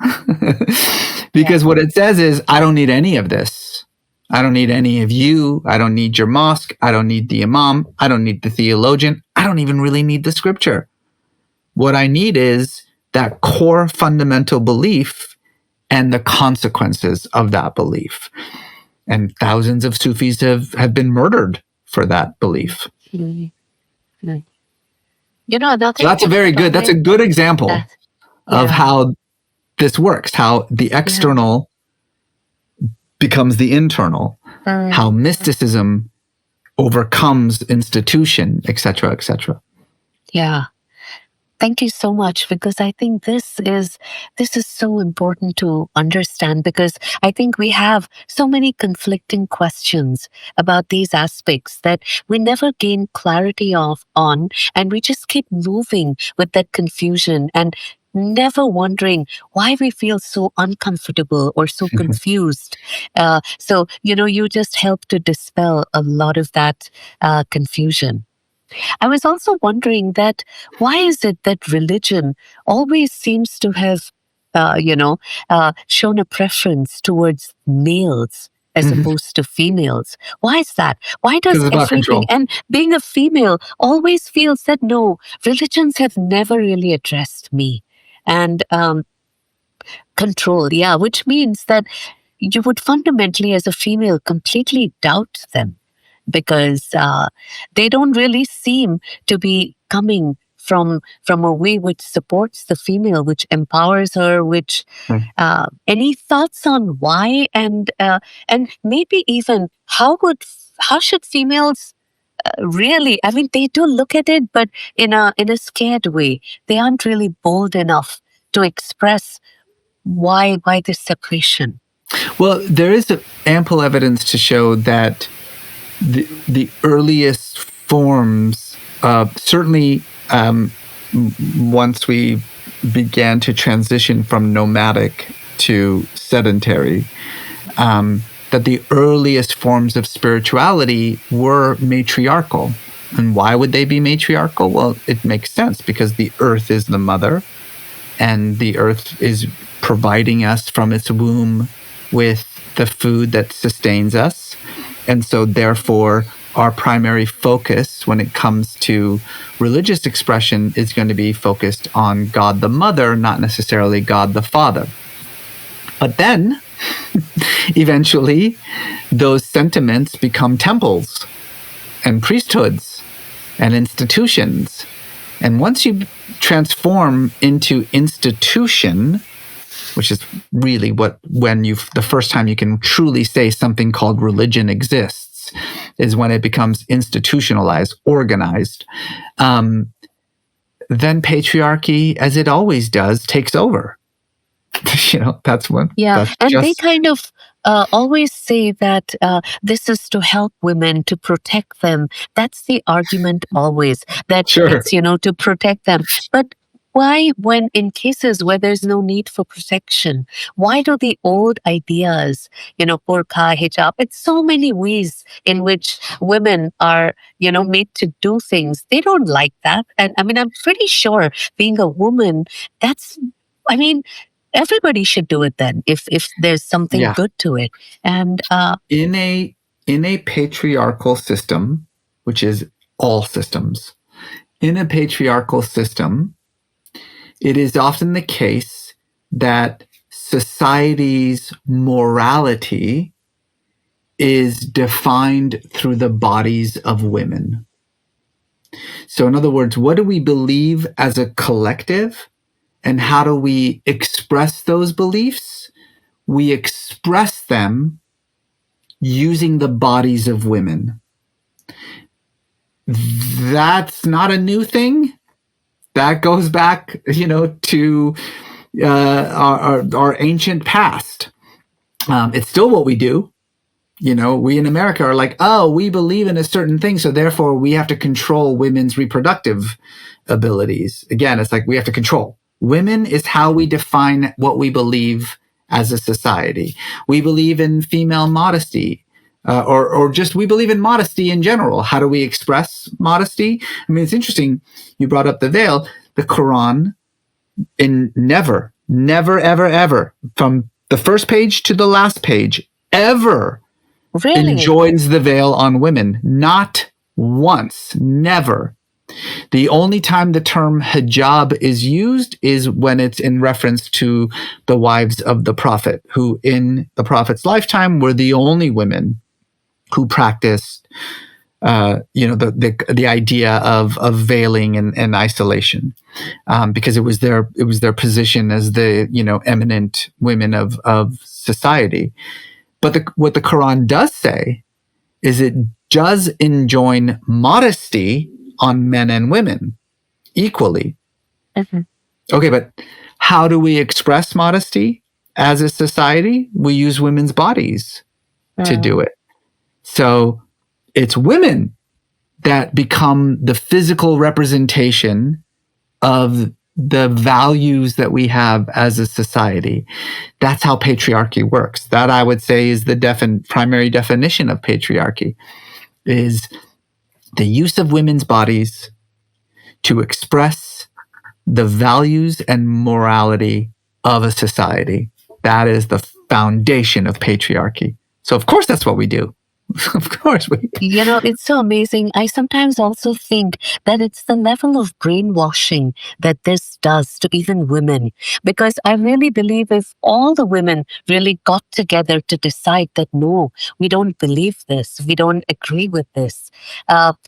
S1: Because what it says is, I don't need any of this. I don't need any of you. I don't need your mosque. I don't need the imam. I don't need the theologian. I don't even really need the scripture. What I need is that core fundamental belief and the consequences of that belief. And thousands of Sufis have been murdered for that belief.
S2: Mm-hmm. You know,
S1: So that's a good example of how this works, how the external becomes the internal, how mysticism overcomes institution, etc., etc.
S2: Yeah. Thank you so much, because I think this is so important to understand, because I think we have so many conflicting questions about these aspects that we never gain clarity on, and we just keep moving with that confusion and never wondering why we feel so uncomfortable or so confused. So, you just help to dispel a lot of that confusion. I was also wondering that why is it that religion always seems to have, shown a preference towards males as opposed to females? Why is that? Why does
S1: Because it's about
S2: everything,
S1: control.
S2: and being a female always feels that no, religions have never really addressed me. And control, yeah, which means that you would fundamentally, as a female, completely doubt them, because they don't really seem to be coming from a way which supports the female, which empowers her, which any thoughts on why, and maybe even how should females really, I mean, they do look at it, but in a scared way. They aren't really bold enough to express why this separation.
S1: Well, there is ample evidence to show that the earliest forms, certainly once we began to transition from nomadic to sedentary, that the earliest forms of spirituality were matriarchal. And why would they be matriarchal? Well, it makes sense, because the earth is the mother, and the earth is providing us from its womb with the food that sustains us. And so therefore, our primary focus when it comes to religious expression is going to be focused on God the Mother, not necessarily God the Father. But then, eventually, those sentiments become temples and priesthoods and institutions. And once you transform into institution, which is really the first time you can truly say something called religion exists, is when it becomes institutionalized, organized. Then patriarchy, as it always does, takes over. That's when.
S2: Yeah,
S1: that's
S2: and they
S1: just,
S2: kind of always say that this is to help women, to protect them. That's the argument always, that
S1: Sure.
S2: it's, to protect them. But why, when in cases where there's no need for protection, why do the old ideas, burqa, hijab, it's so many ways in which women are, made to do things. They don't like that. And I mean, I'm pretty sure being a woman, everybody should do it then, if there's something good to it. And
S1: in a patriarchal system, which is all systems, in a patriarchal system, it is often the case that society's morality is defined through the bodies of women. So in other words, what do we believe as a collective, and how do we express those beliefs? We express them using the bodies of women. That's not a new thing. That goes back, to our ancient past. It's still what we do. We in America are like, oh, we believe in a certain thing, so therefore we have to control women's reproductive abilities. Again, it's like we have to control. Women is how we define what we believe as a society. We believe in female modesty, or just we believe in modesty in general. How do we express modesty? I mean, it's interesting. You brought up the veil. The Quran never, ever, ever, from the first page to the last page, ever
S2: Really?
S1: enjoins the veil on women. Not once. Never. The only time the term hijab is used is when it's in reference to the wives of the Prophet, who in the Prophet's lifetime were the only women who practiced the idea of veiling and isolation, because it was their position as the eminent women of society. But what the Quran does say is it does enjoin modesty on men and women equally.
S2: Mm-hmm.
S1: Okay, but how do we express modesty as a society? We use women's bodies to do it. So it's women that become the physical representation of the values that we have as a society. That's how patriarchy works. That, I would say, is the primary definition of patriarchy, is the use of women's bodies to express the values and morality of a society. That is the foundation of patriarchy. So of course that's what we do. Of course we.
S2: It's so amazing. I sometimes also think that it's the level of brainwashing that this does to even women. Because I really believe if all the women really got together to decide that, no, we don't believe this, we don't agree with this.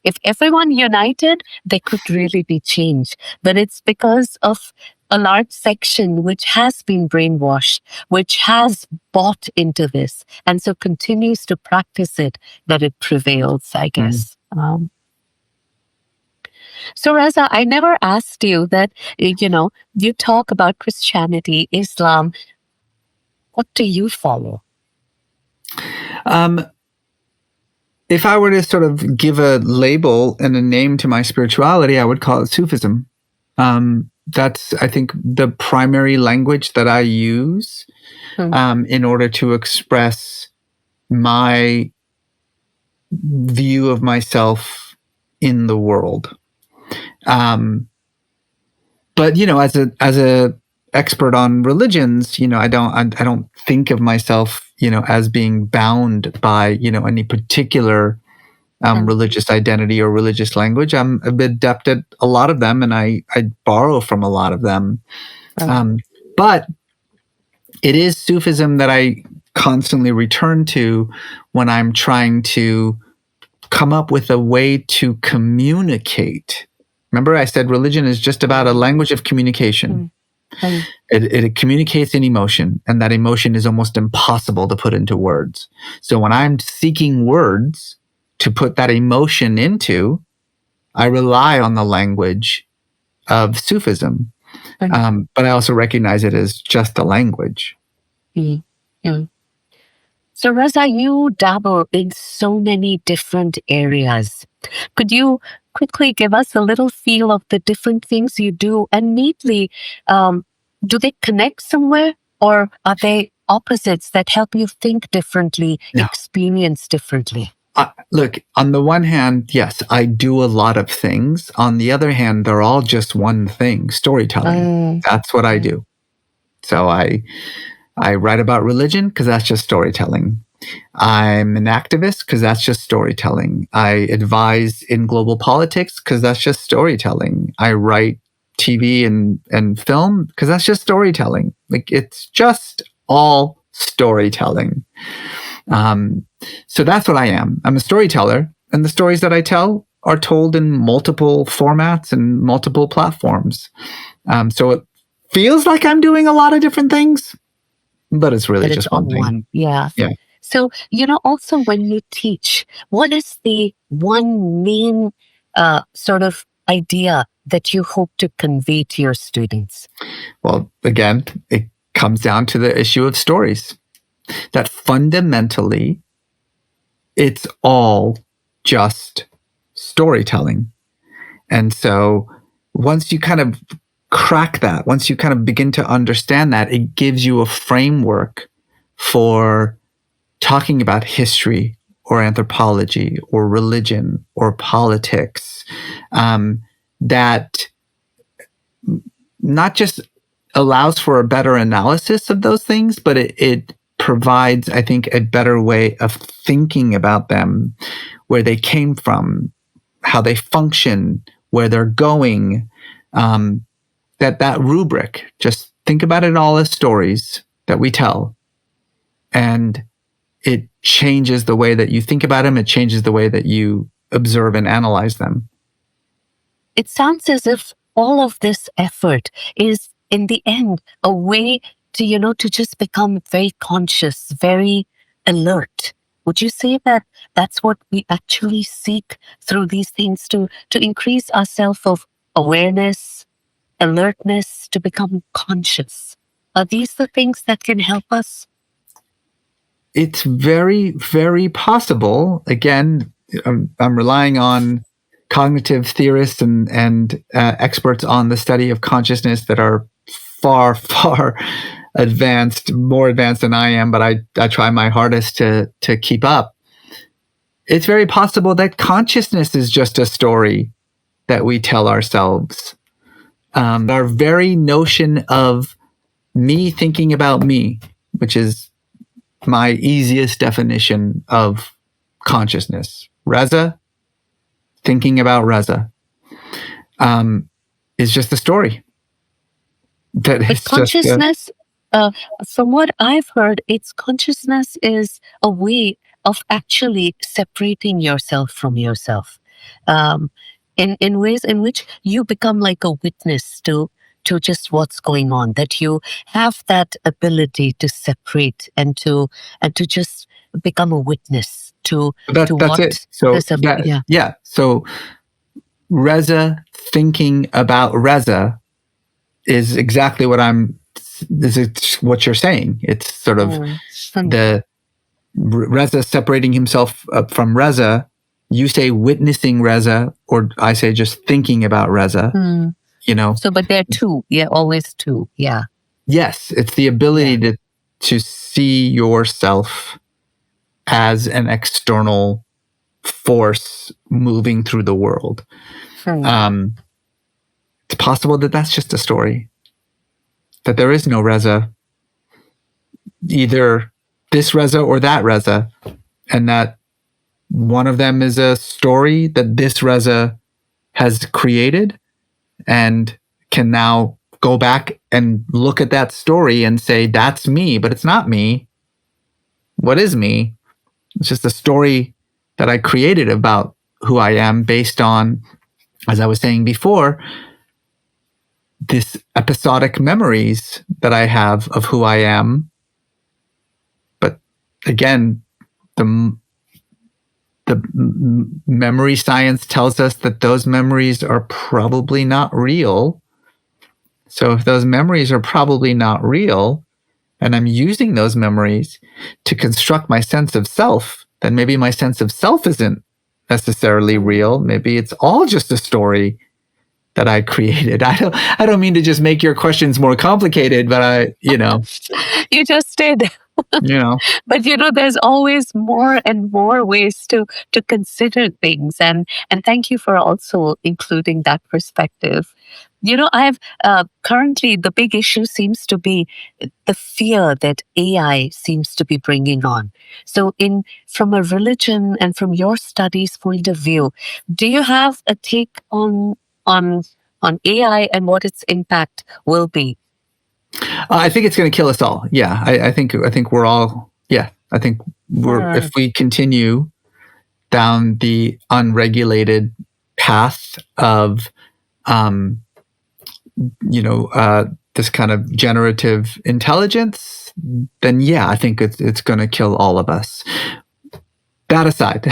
S2: If everyone united, there could really be change. But it's because of a large section which has been brainwashed, which has bought into this, and so continues to practice it, that it prevails, I guess. So Reza, I never asked you that, you talk about Christianity, Islam. What do you follow?
S1: If I were to sort of give a label and a name to my spirituality, I would call it Sufism. That's, I think, the primary language that I use in order to express my view of myself in the world. But as a expert on religions, I don't think of myself, as being bound by any particular religious identity or religious language. I'm a bit adept at a lot of them, and I borrow from a lot of them. But it is Sufism that I constantly return to when I'm trying to come up with a way to communicate. Remember, I said religion is just about a language of communication. It communicates an emotion, and that emotion is almost impossible to put into words. So when I'm seeking words to put that emotion into, I rely on the language of Sufism. But I also recognize it as just a language.
S2: So Reza, you dabble in so many different areas. Could you quickly give us a little feel of the different things you do, and neatly, do they connect somewhere, or are they opposites that help you think differently, experience differently?
S1: Look, on the one hand, yes, I do a lot of things. On the other hand, they're all just one thing: storytelling. That's what I do. So I write about religion because that's just storytelling. I'm an activist because that's just storytelling. I advise in global politics because that's just storytelling. I write TV and film because that's just storytelling. Like, it's just all storytelling. So that's what I am. I'm a storyteller, and the stories that I tell are told in multiple formats and multiple platforms. So it feels like I'm doing a lot of different things, but it's really just one thing.
S2: Yeah. So, also when you teach, what is the one main sort of idea that you hope to convey to your students?
S1: Well, again, it comes down to the issue of stories. That fundamentally, it's all just storytelling. And so once you kind of crack that, once you kind of begin to understand that, it gives you a framework for talking about history or anthropology or religion or politics, that not just allows for a better analysis of those things, but it provides, I think, a better way of thinking about them, where they came from, how they function, where they're going. That rubric, just think about it all as stories that we tell, and it changes the way that you think about them. It changes the way that you observe and analyze them.
S2: It sounds as if all of this effort is, in the end, a way to, to just become very conscious, very alert. Would you say that that's what we actually seek through these things, to increase our self of awareness, alertness, to become conscious? Are these the things that can help us?
S1: It's very, very possible. Again, I'm relying on cognitive theorists and experts on the study of consciousness that are far, far advanced, more advanced than I am, but I try my hardest to keep up. It's very possible that consciousness is just a story that we tell ourselves. Our very notion of me thinking about me, which is my easiest definition of consciousness. Reza, thinking about Reza, is just a story.
S2: But consciousness, from what I've heard, consciousness is a way of actually separating yourself from yourself, in ways in which you become like a witness to just what's going on. That you have that ability to separate and to just become a witness to
S1: that's
S2: what
S1: it. So
S2: yeah.
S1: So Reza thinking about Reza is exactly what what you're saying. It's sort of the Reza separating himself from Reza. You say witnessing Reza, or I say just thinking about Reza.
S2: So, but there are two. Yeah, always two. Yeah.
S1: Yes, it's the ability to see yourself as an external force moving through the world. It's possible that that's just a story, that there is no Reza, either this Reza or that Reza, and that one of them is a story that this Reza has created and can now go back and look at that story and say, that's me, but it's not me. What is me? It's just a story that I created about who I am based on, as I was saying before, this episodic memories that I have of who I am. But again, the memory science tells us that those memories are probably not real. So if those memories are probably not real, and I'm using those memories to construct my sense of self, then maybe my sense of self isn't necessarily real. Maybe it's all just a story that I created. I don't mean to just make your questions more complicated, but
S2: You just did. But there's always more and more ways to consider things, and thank you for also including that perspective. I've currently, the big issue seems to be the fear that AI seems to be bringing on. So, from a religion and from your studies point of view, do you have a take on AI and what its impact will be?
S1: I think it's going to kill us all. Yeah, I think we're all. Yeah, I think if we continue down the unregulated path of, this kind of generative intelligence, then yeah, I think it's going to kill all of us. That aside,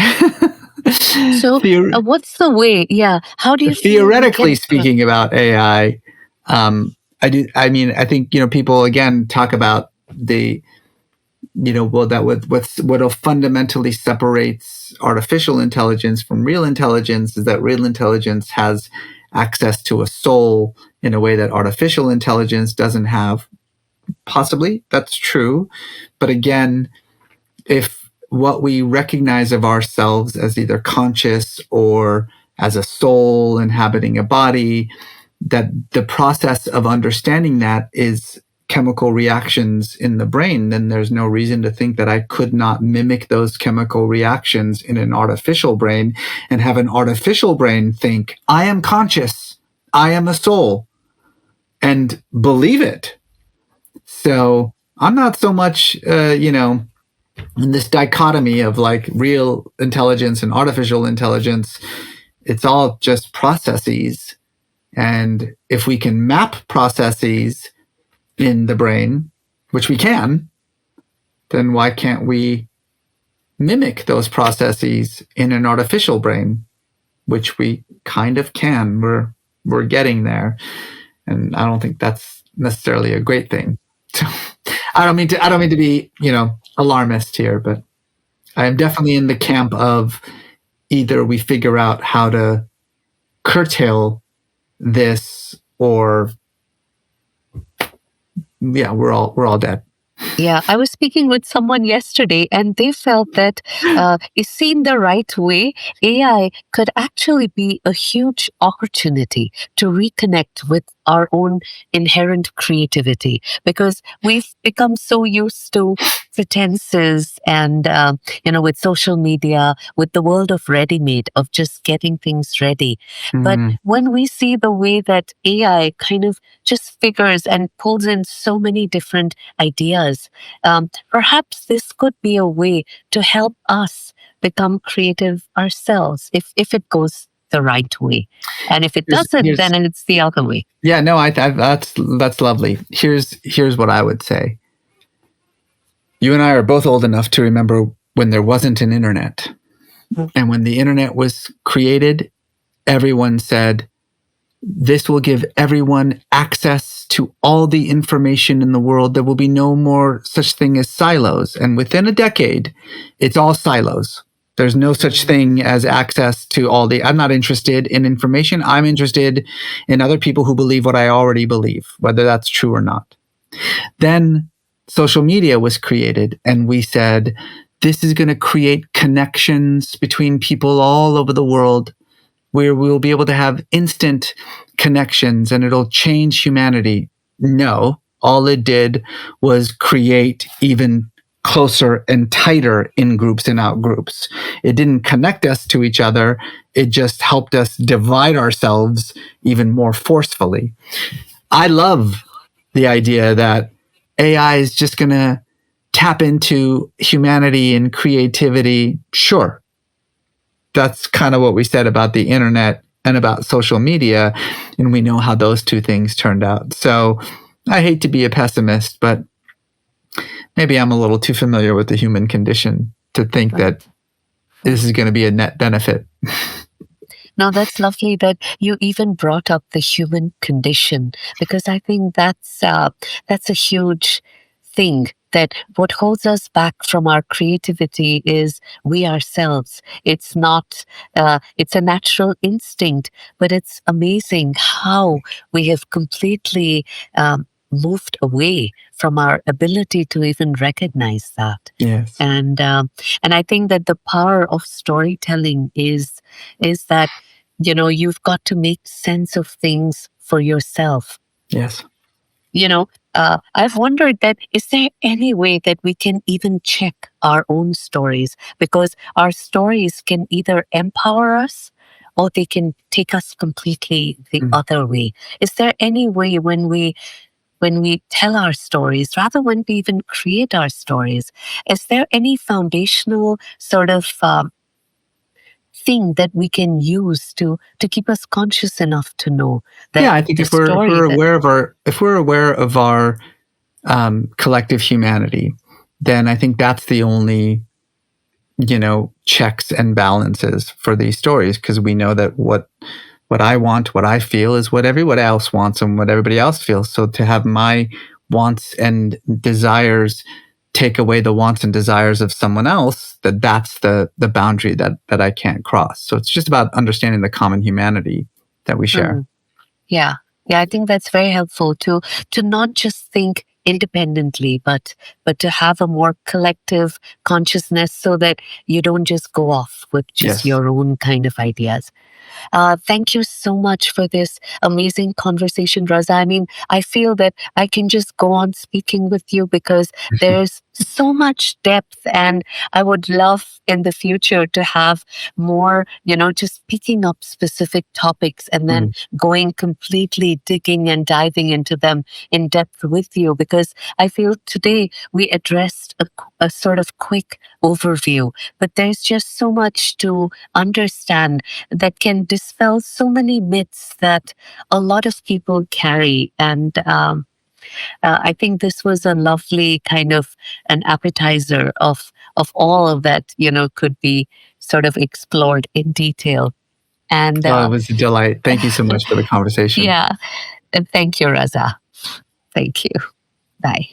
S2: So, what's the way? Yeah. How do you feel we
S1: Theoretically
S2: can?
S1: speaking about AI, I think, people again talk about the, well, that what'll fundamentally separates artificial intelligence from real intelligence is that real intelligence has access to a soul in a way that artificial intelligence doesn't have. Possibly that's true. But again, if what we recognize of ourselves as either conscious or as a soul inhabiting a body, that the process of understanding that is chemical reactions in the brain, then there's no reason to think that I could not mimic those chemical reactions in an artificial brain and have an artificial brain think, I am conscious, I am a soul, and believe it. So I'm not so much, in this dichotomy of like real intelligence and artificial intelligence. It's all just processes. And if we can map processes in the brain, which we can, then why can't we mimic those processes in an artificial brain, which we kind of can. We're getting there. And I don't think that's necessarily a great thing. So I don't mean to be, alarmist here, but I am definitely in the camp of either we figure out how to curtail this, or we're all dead.
S2: Yeah, I was speaking with someone yesterday and they felt that if seen the right way, AI could actually be a huge opportunity to reconnect with our own inherent creativity, because we've become so used to pretenses and, with social media, with the world of ready-made, of just getting things ready. But when we see the way that AI kind of just figures and pulls in so many different ideas, perhaps this could be a way to help us become creative ourselves if it goes the right way. And if it doesn't, then it's the other way.
S1: Yeah, no, that's lovely. Here's what I would say. You and I are both old enough to remember when there wasn't an internet. And when the internet was created, everyone said, this will give everyone access to all the information in the world. There will be no more such thing as silos. And within a decade, it's all silos. There's no such thing as access to all the, I'm not interested in information. I'm interested in other people who believe what I already believe, whether that's true or not. Then social media was created and we said, this is going to create connections between people all over the world, where we'll be able to have instant connections and it'll change humanity. No, all it did was create even closer and tighter in-groups and out-groups. It didn't connect us to each other. It just helped us divide ourselves even more forcefully. I love the idea that AI is just going to tap into humanity and creativity. Sure. That's kind of what we said about the internet and about social media. And we know how those two things turned out. So I hate to be a pessimist, but maybe I'm a little too familiar with the human condition to think that this is going to be a net benefit.
S2: Now, that's lovely that you even brought up the human condition, because I think that's a huge thing, that what holds us back from our creativity is we ourselves. It's not, it's a natural instinct, but it's amazing how we have completely moved away from our ability to even recognize that.
S1: Yes.
S2: And I think that the power of storytelling is that, you've got to make sense of things for yourself.
S1: Yes.
S2: I've wondered that, is there any way that we can even check our own stories? Because our stories can either empower us or they can take us completely the other way. Is there any way when we tell our stories, rather when we even create our stories, is there any foundational sort of thing that we can use to keep us conscious enough to know that?
S1: Yeah, I think if we're aware of our collective humanity, then I think that's the only checks and balances for these stories, because we know that what I want, what I feel, is what everybody else wants and what everybody else feels. So to have my wants and desires take away the wants and desires of someone else, that's the boundary that I can't cross. So it's just about understanding the common humanity that we share.
S2: Yeah. Yeah, I think that's very helpful to not just think independently, but to have a more collective consciousness, so that you don't just go off with just your own kind of ideas. Thank you so much for this amazing conversation, Reza. I mean, I feel that I can just go on speaking with you because there's so much depth, and I would love in the future to have more, just picking up specific topics and then going completely digging and diving into them in depth with you, because I feel today we addressed a sort of quick overview, but there's just so much to understand that can dispel so many myths that a lot of people carry. And I think this was a lovely kind of an appetizer of all of that, could be sort of explored in detail. And
S1: it was a delight. Thank you so much for the conversation.
S2: Yeah. And thank you, Reza. Thank you. Bye.